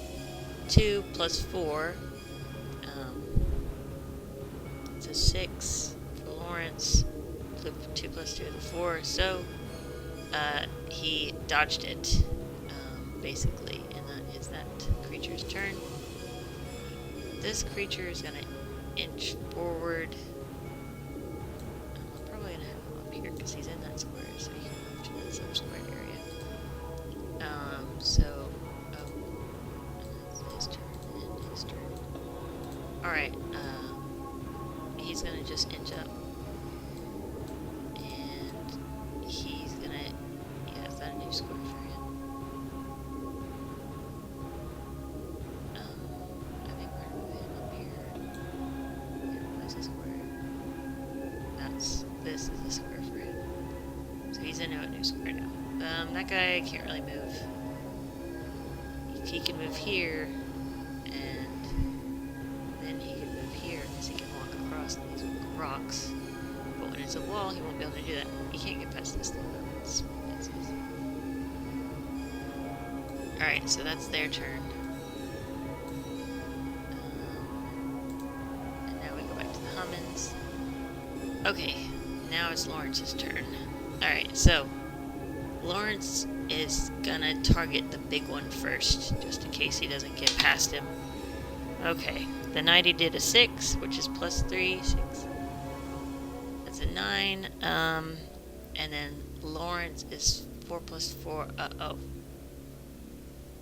2 plus 4. It's a 6 for Lawrence. 2 plus 2 is a 4. So he dodged it, basically, and that is that creature's turn. This creature is gonna inch forward. I'm probably gonna have him up here because he's in that square, so he can move to that sub-square area. And that's his turn and his turn. Alright, he's gonna just inch up. And he's gonna, yeah, is that a new square for him? I think we're gonna move him up here. Here, where's the square? That he's in a new square now. That guy can't really move. He can move here, and then he can move here because he can walk across these rocks. But when it's a wall, he won't be able to do that. He can't get past this thing. It's easy. Alright, so that's their turn. And now we go back to the Hummuns. Okay, now it's Lawrance's turn. Alright, so Lawrance is gonna target the big one first, just in case he doesn't get past him. Okay, the Nightie did a 6, which is plus 3, 6. That's a 9, and then Lawrence is 4 plus 4, oh.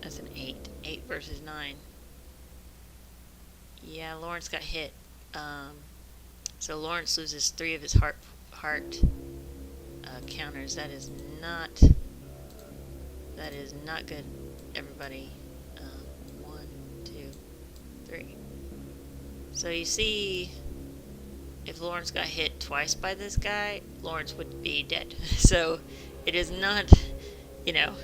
That's an 8. 8 versus 9. Yeah, Lawrence got hit. So Lawrence loses 3 of his heart counters. That is not good, everybody. 1, 2, 3. So you see, if Lawrence got hit twice by this guy, Lawrence would be dead. So it is not, you know,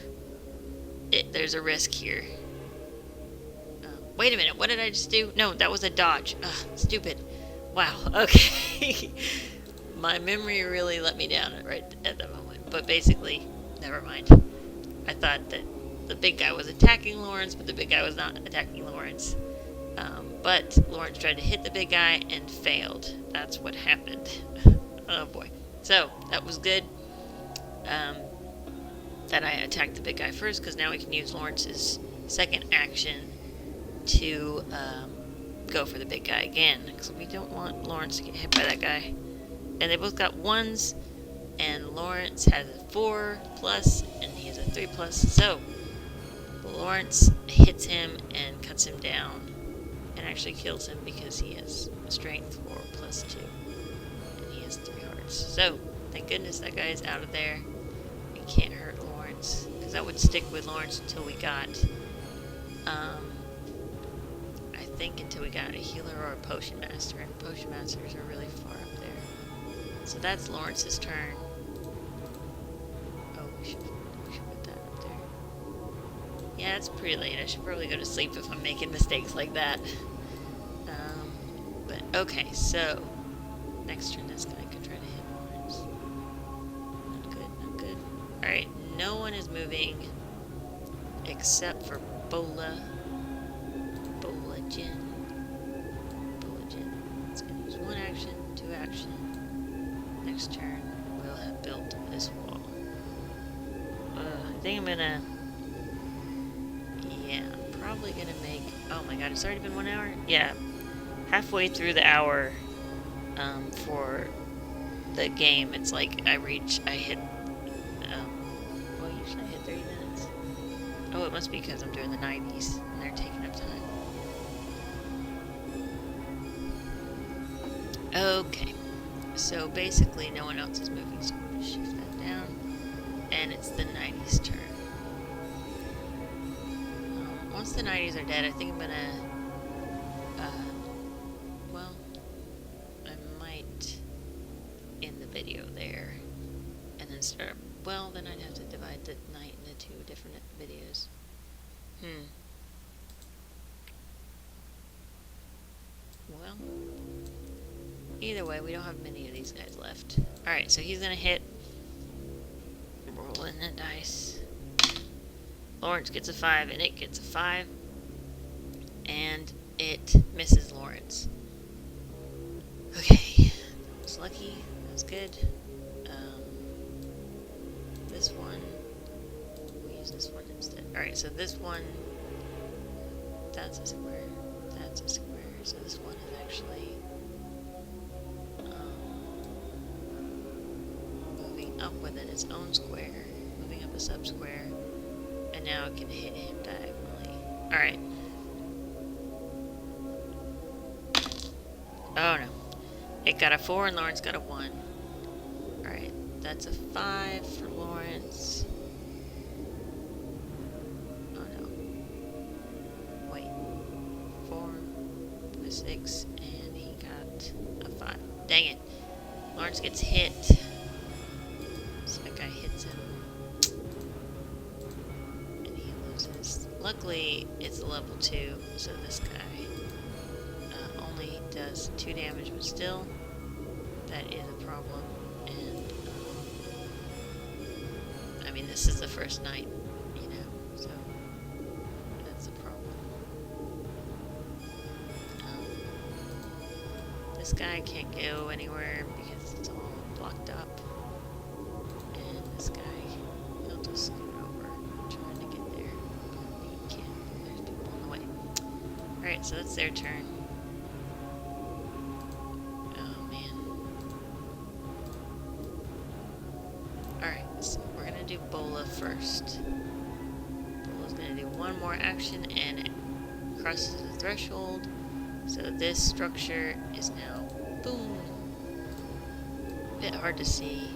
there's a risk here. Wait a minute, what did I just do? No, that was a dodge. Ugh, stupid. Wow, okay. My memory really let me down right at the moment. But basically, never mind. I thought that the big guy was attacking Lawrence, but the big guy was not attacking Lawrence. But Lawrence tried to hit the big guy and failed. That's what happened. Oh boy. So, that was good. That I attacked the big guy first, because now we can use Lawrence's second action to go for the big guy again, because we don't want Lawrence to get hit by that guy. And they both got 1s, and Lawrence has a 4 plus, and he has a 3 plus. So Lawrence hits him and cuts him down, and actually kills him because he has strength 4 plus 2, and he has 3 hearts. So thank goodness that guy is out of there. It can't hurt Lawrence, because that would stick with Lawrence until we got I think until we got a healer or a potion master, and potion masters are really far up there. So that's Lawrence's turn. Oh, we should put that up there. Yeah, it's pretty late. I should probably go to sleep if I'm making mistakes like that. But okay, so next turn this guy could try to hit Lawrence. Not good, not good. Alright, no one is moving except for Bolla. It's going to use 1 action, 2 action. Next turn, we'll have built this wall. I think I'm gonna... Yeah, I'm probably gonna make... Oh my god, it's already been 1 hour? Yeah, halfway through the hour for the game, it's like I hit... well, usually I hit 30 minutes. Oh, it must be because I'm doing the Nighties, and they're taking up time. Okay, so basically no one else is moving, so I'm going to shift that down, and it's the Nighties' turn. Once the Nighties are dead, I think I'm going to, well, I might end the video there, and then start, well, then I'd have to divide the night into 2 different videos. Well... Either way, we don't have many of these guys left. Alright, so he's gonna hit. Rolling the dice. Lawrence gets a 5, and it gets a 5. And it misses Lawrence. Okay. That was lucky. That was good. This one. We'll use this one instead. Alright, so this one. That's a square. That's a square. So this one is actually... up within its own square, moving up a sub-square, and now it can hit him diagonally. Alright. Oh no. It got a 4 and Lawrence got a 1. Alright, that's a 5 for Lawrence. Oh no. Wait. 4 plus 6, and he got a 5. Dang it. Lawrence gets hit. So that guy hits him. Luckily, it's a level 2, so this guy only does 2 damage, but still, that is a problem. And, I mean, this is the first night, you know, so that's a problem. This guy can't go anywhere because it's all blocked up. And this guy, he'll just scoot over, trying to get there. He can't. There's people in the way. Alright, so that's their turn. Oh, man. Alright, so we're gonna do Bolla first. Bolla's gonna do one more action and it crosses the threshold. So this structure is now, boom, a bit hard to see,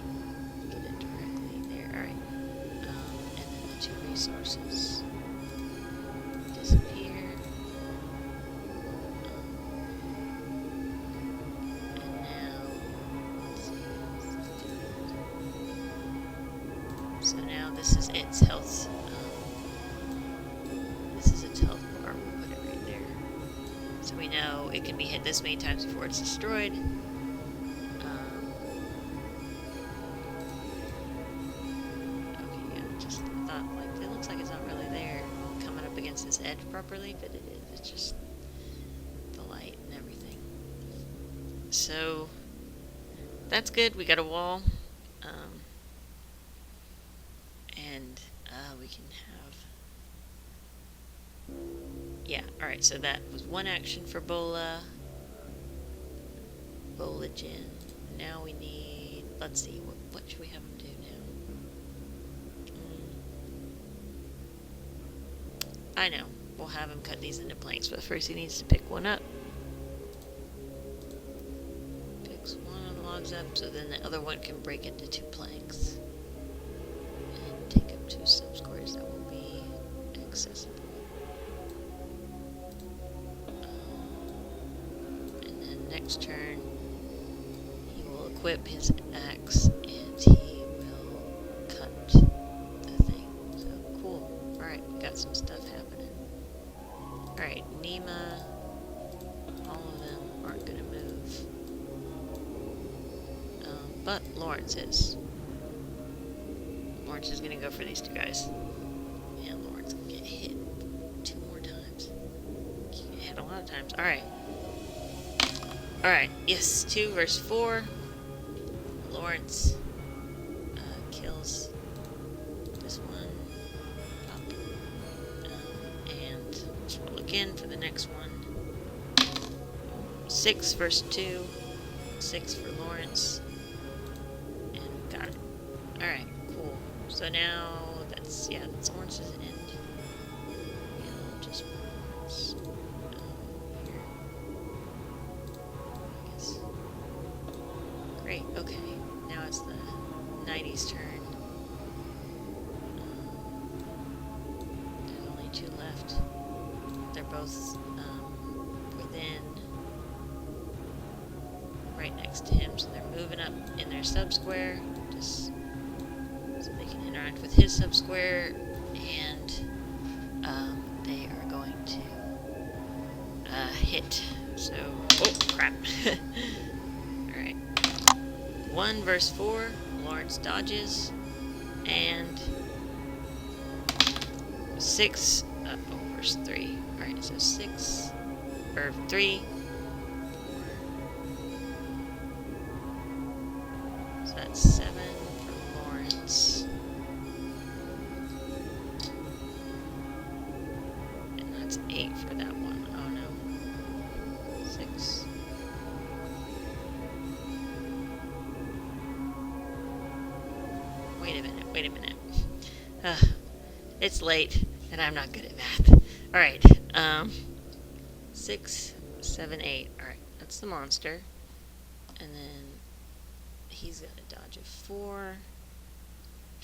get it directly there, alright, and then the 2 resources disappear, and now, let's see, so now this is its health, this is its health bar, we'll put it right there. So we know it can be hit this many times before it's destroyed. Okay, yeah, just thought, like, it looks like it's not really there, coming up against this edge properly, but it is. It's just the light and everything. So, that's good. We got a wall. And we can have... Yeah, alright, so that was one action for Bolla. Bollagen. Now we need... Let's see, what should we have him do now? I know. We'll have him cut these into planks, but first he needs to pick one up. Picks one of the logs up, so then the other one can break into 2 planks. And take up 2 subsquares that will be accessible. Next turn, he will equip his axe and he will cut the thing. So cool. Alright, got some stuff happening. Alright, Nima, all of them aren't going to move. But Lawrence is. Lawrence is going to go for these 2 guys. And Lawrence can get hit 2 more times. He can get hit a lot of times. Alright. Alright, yes, 2 versus 4. Lawrence kills this one up. And let's roll again for the next one. 6 versus 2. 6 for Lawrence. And got it. Alright, cool. So now that's, yeah, that's Lawrence's end. And just Lawrence. Great, okay. Now it's the Nighties' turn. There's only 2 left. They're both within, right next to him, so they're moving up in their sub-square, just so they can interact with his sub-square, and they are going to hit. So, oh crap. 1 versus 4, Lawrence dodges, and 6, versus 3. Alright, so 6, or 3, 4. So that's 7 for Lawrence. And that's 8 for that one. Oh no. 6. Wait a minute. It's late, and I'm not good at math. Alright, 6, 7, 8. Alright, that's the monster. And then he's got a dodge of 4,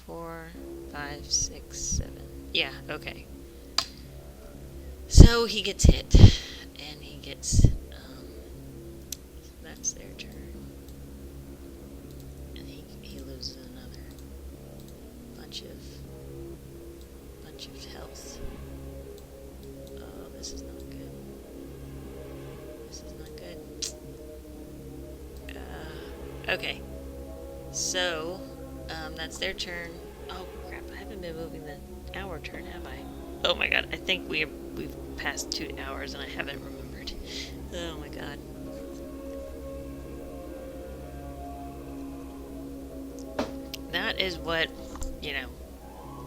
4, 5, 6, 7. Yeah, okay. So he gets hit, and he gets, that's their turn. And he loses another bunch of health. Okay. So, that's their turn. Oh crap! I haven't been moving the hour turn, have I? Oh my god! I think we've passed 2 hours and I haven't remembered. Oh my god. That is what,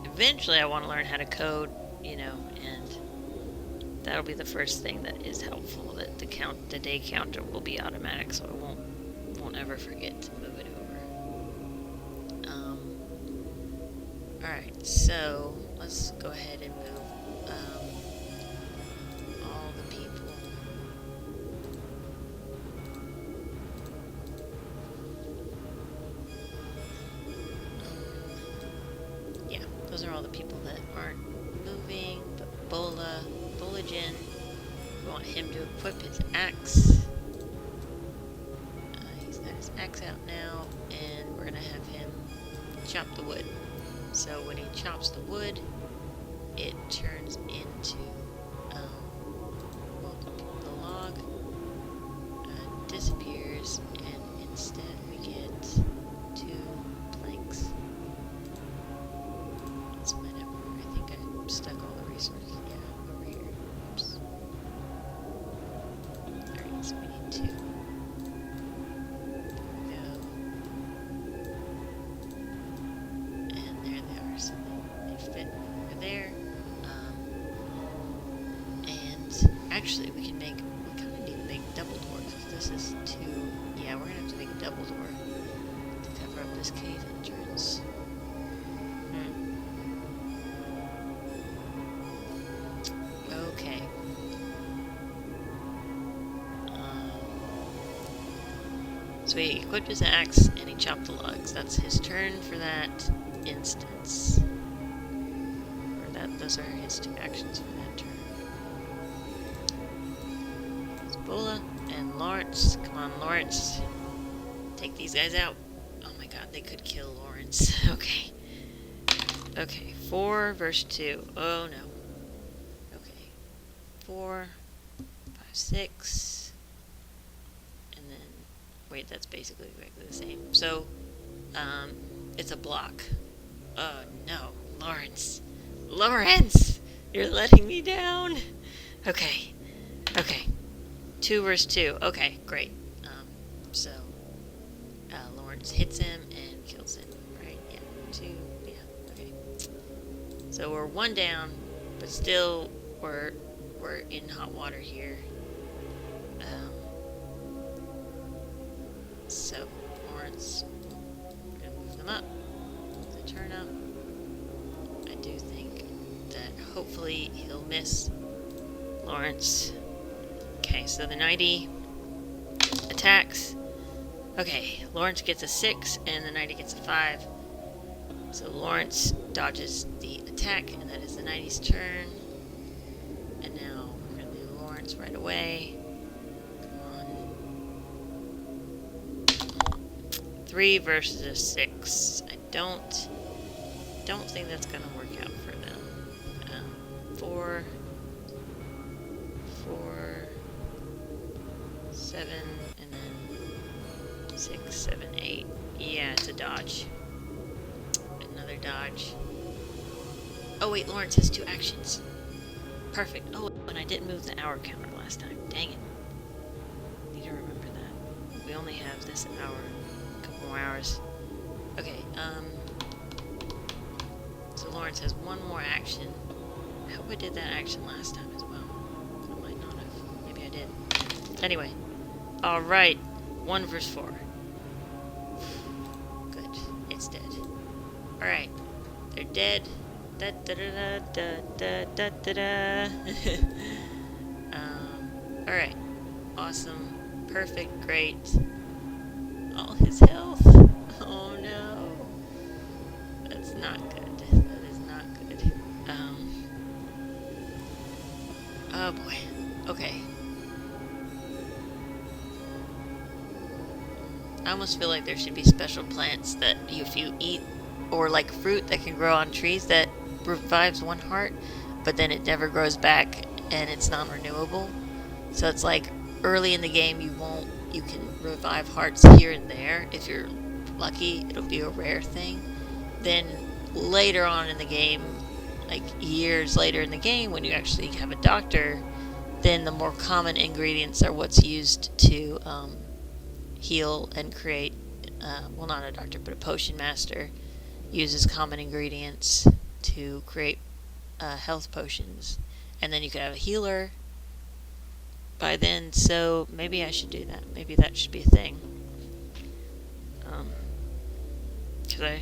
eventually I want to learn how to code, and that'll be the first thing that is helpful, that the day counter will be automatic, so I won't ever forget to move it over. Alright, so let's go ahead and move all the people. Yeah, those are all the people that aren't moving, but Bolla, we want him to equip his axe. He's got his axe out now, and we're gonna have him chop the wood. So when he chops the wood, it turns into the log disappears, and instead we get 2 planks. Let's find out where I think I stuck all the resources. Yeah, over here. Oops. Alright, so we need 2. Actually, we kind of need to make double doors, because this is 2. Yeah, we're gonna have to make a double door to cover up this cave entrance. Okay. So he equipped his axe and he chopped the logs. That's his turn for that instance. Those are his 2 actions for that turn. Bolla and Lawrance. Come on, Lawrance. Take these guys out. Oh my god, they could kill Lawrance. Okay. Okay, 4 versus 2. Oh no. Okay. 4, 5, 6. And then, wait, that's basically exactly the same. So, it's a block. Oh no, Lawrance. Lawrance! You're letting me down. Okay. Okay. 2 versus 2. Okay, great. So, Lawrence hits him and kills him, right? Yeah, 2, yeah, okay. So we're 1 down, but still we're in hot water here. So, Lawrence, we're going to move them up. The turn up. I do think that hopefully he'll miss Lawrence. Okay, so the Nightie attacks. Okay, Lawrence gets a 6, and the Nightie gets a 5. So Lawrence dodges the attack, and that is the Nightie's turn. And now we're going to do Lawrence right away. Come on. 3 versus a 6. I don't think that's going to work out for them. 4, 7, and then 6, 7, 8. Yeah, it's a dodge. Another dodge. Oh wait, Lawrence has 2 actions. Perfect. Oh, and I didn't move the hour counter last time. Dang it. Need to remember that. We only have this hour. A couple more hours. Okay, so Lawrence has 1 more action. I hope I did that action last time as well. I might not have. Maybe I did. Anyway. Alright. 1 versus 4. Good. It's dead. Alright. They're dead. Da da da da da da da da. Alright. Awesome. Perfect. Great. All his health. Oh no. That's not good. That is not good. Oh boy. Okay. I almost feel like there should be special plants that if you eat, or like fruit that can grow on trees that revives 1 heart, but then it never grows back and it's non-renewable. So it's like early in the game you won't you can revive hearts here and there. If you're lucky, it'll be a rare thing. Then later on in the game, like years later in the game, when you actually have a doctor, then the more common ingredients are what's used to heal and create. Well, not a doctor, but a potion master uses common ingredients to create health potions. And then you could have a healer by then, so maybe I should do that. Maybe that should be a thing. Because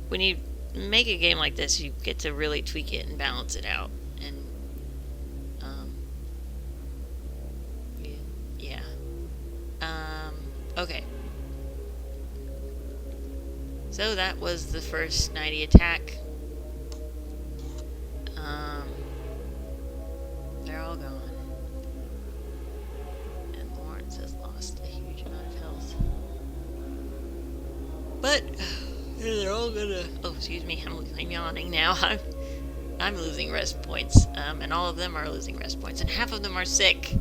when you make a game like this, you get to really tweak it and balance it out. And, yeah. Okay. So that was the first Nightie attack. They're all gone. And Lawrence has lost a huge amount of health. But they're all gonna... Oh, excuse me, I'm yawning now. I'm losing rest points. And all of them are losing rest points. And half of them are sick.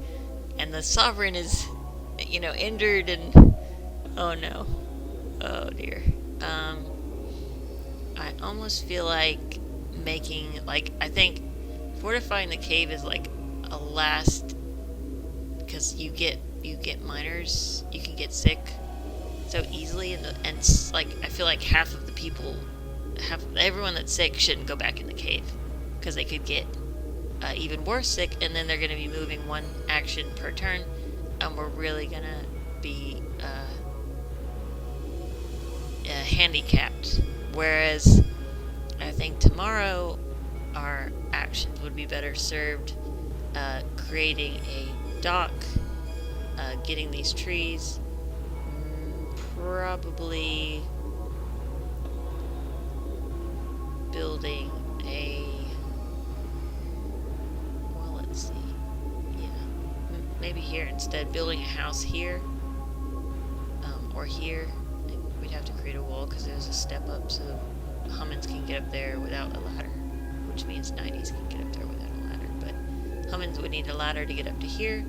And the Sovereign is, injured and... Oh no. Oh dear. I almost feel like making, I think fortifying the cave is like a last, because you get miners, you can get sick so easily, and I feel like half of the people, everyone that's sick shouldn't go back in the cave, because they could get even worse sick, and then they're going to be moving one action per turn, and we're really going to be handicapped. Whereas I think tomorrow our actions would be better served creating a dock, getting these trees, probably building a, well, let's see, yeah, maybe here instead, building a house here, or here. We'd have to create a wall because there's a step up, so Hummuns can get up there without a ladder, which means Nighties can get up there without a ladder, but Hummuns would need a ladder to get up to here,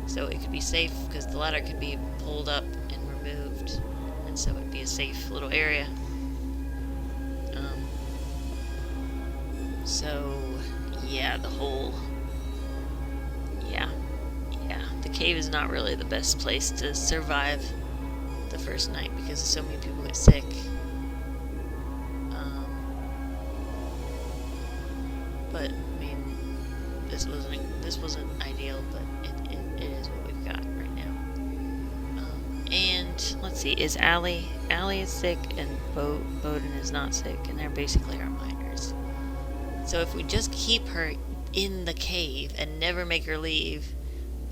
so it could be safe because the ladder could be pulled up and removed, and so it'd be a safe little area. So yeah, the cave is not really the best place to survive the first night because so many people get sick. But I mean, this wasn't ideal, but it is what we've got right now. And let's see, is Allie is sick and Bowden is not sick, and they're basically our miners. So if we just keep her in the cave and never make her leave,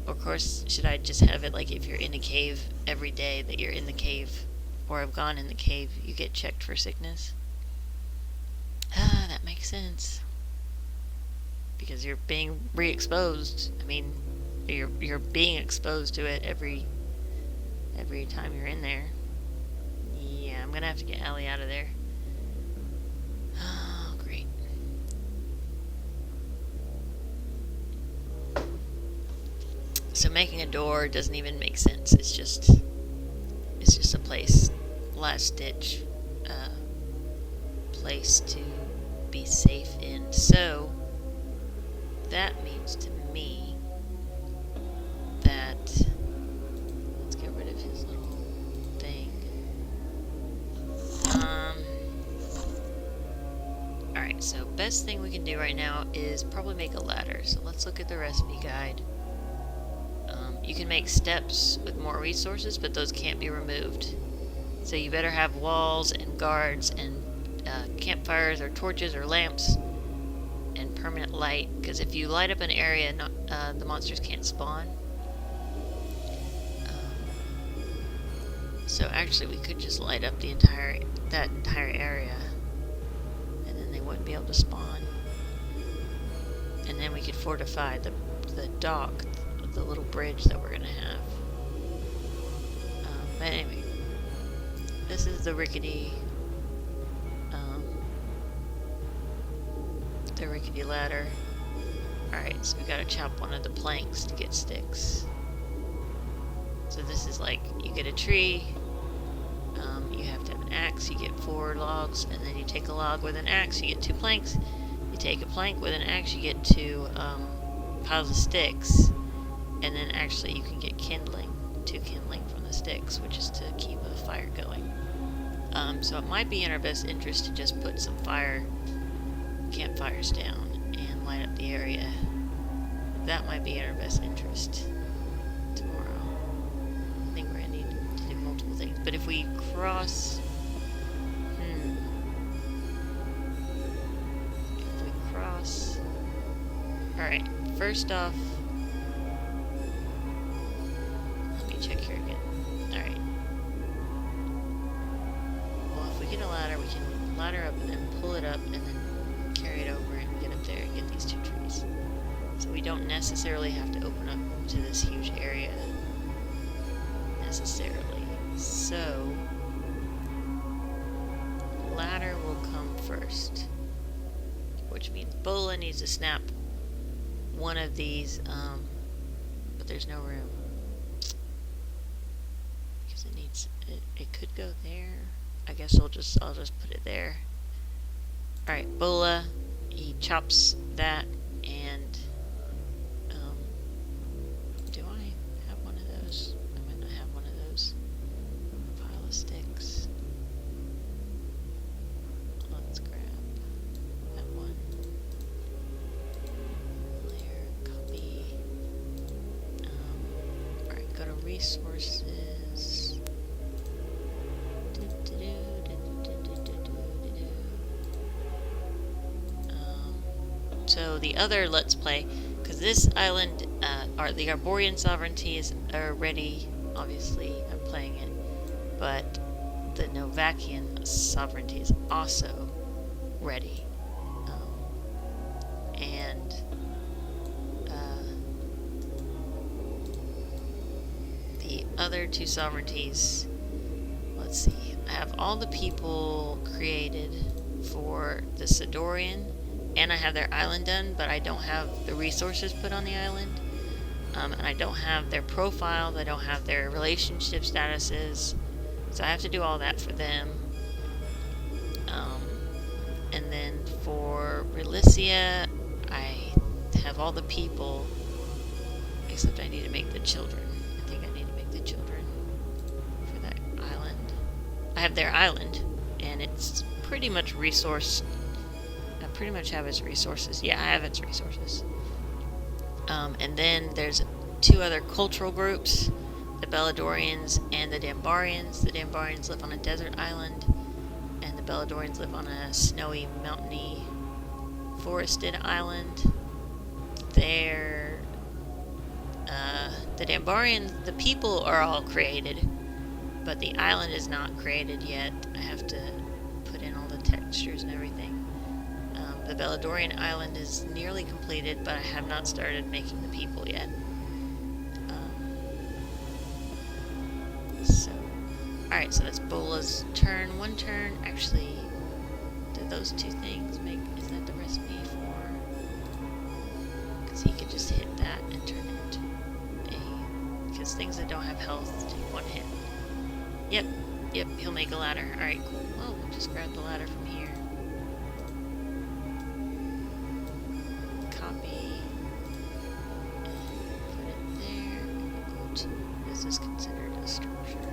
of course, should I just have it like if you're in a cave every day that you're in the cave or have gone in the cave, you get checked for sickness? That makes sense. Because you're being re-exposed. I mean, you're being exposed to it every time you're in there. Yeah, I'm gonna have to get Allie out of there. Oh, great. So making a door doesn't even make sense. It's just a place, last ditch place to be safe in. So that means to me that let's get rid of his little thing. Alright, so best thing we can do right now is probably make a ladder. So let's look at the recipe guide. You can make steps with more resources, but those can't be removed. So you better have walls and guards and campfires or torches or lamps and permanent light, because if you light up an area, the monsters can't spawn. So actually we could just light up that entire area, and then they wouldn't be able to spawn. And then we could fortify the dock, the little bridge that we're gonna have. But anyway, this is the rickety ladder. Alright, so we gotta chop one of the planks to get sticks. So this is like, you get a tree, you have to have an axe, you get 4 logs, and then you take a log with an axe, you get 2 planks. You take a plank with an axe, you get 2 piles of sticks, and then actually you can get kindling, 2 kindling from the sticks, which is to keep a fire going. So it might be in our best interest to just put some campfires down and light up the area. That might be in our best interest tomorrow. I think we're gonna need to do multiple things. But if we cross, alright, first off, let me check here again. Alright. Well, if we get a ladder, we can ladder up and then pull it up and then carry it over and get up there and get these 2 trees. So we don't necessarily have to open up to this huge area necessarily. So, ladder will come first, which means Bolla needs to snap one of these, but there's no room because it could go there. I guess I'll just put it there. All right, Bolla, he chops that, and do I have one of those? I might not have one of those. Pile of sticks. Let's grab that one. Layer, copy. Alright, go to resources. So the other Let's Play, because this island, the Arbourian Sovereignties are ready. Obviously, I'm playing it, but the Novakian Sovereignty is also ready. And the other 2 sovereignties, let's see, I have all the people created for the Sidorian, and I have their island done, but I don't have the resources put on the island. And I don't have their profiles, I don't have their relationship statuses, so I have to do all that for them. And then for Relicia, I have all the people, except I need to make the children. I think I need to make the children for that island. I have their island, and it's pretty much resourced. I pretty much have its resources. Yeah, I have its resources. And then there's 2 other cultural groups, the Belladorians and the Dambarians. The Dambarians live on a desert island, and the Belladorians live on a snowy, mountainy, forested island. They're, the Dambarians, the people are all created, but the island is not created yet. I have to put in all the textures and everything. The Belladorian island is nearly completed, but I have not started making the people yet. Alright, so that's Bolla's turn. 1 turn. Actually, do those 2 things make... Is that the recipe for... Because he could just hit that and turn it into a... Because things that don't have health take 1 hit. Yep, he'll make a ladder. Alright, cool. Oh, we'll just grab the ladder from here. Copy. And put it there. And we'll go to... This is considered a structure.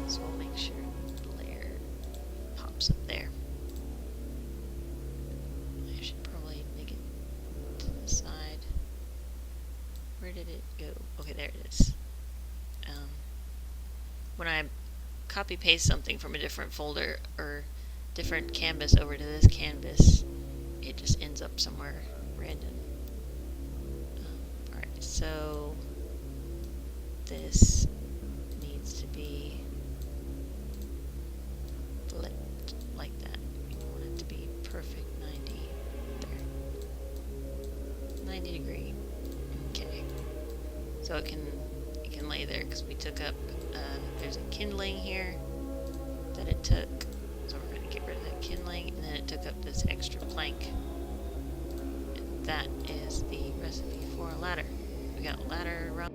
So we'll make sure the layer pops up there. I should probably make it to the side. Where did it go? Okay, there it is. When I copy paste something from a different folder or different canvas over to this canvas, it just ends up somewhere random. Alright, so this needs to be flipped like that. We want it to be perfect 90 there. 90 degree. Okay. So it can lay there because we took up there's a kindling here that it took. So we're going to get rid of that kindling, and then it took up this extra plank. And that is the recipe for a ladder. We got ladder around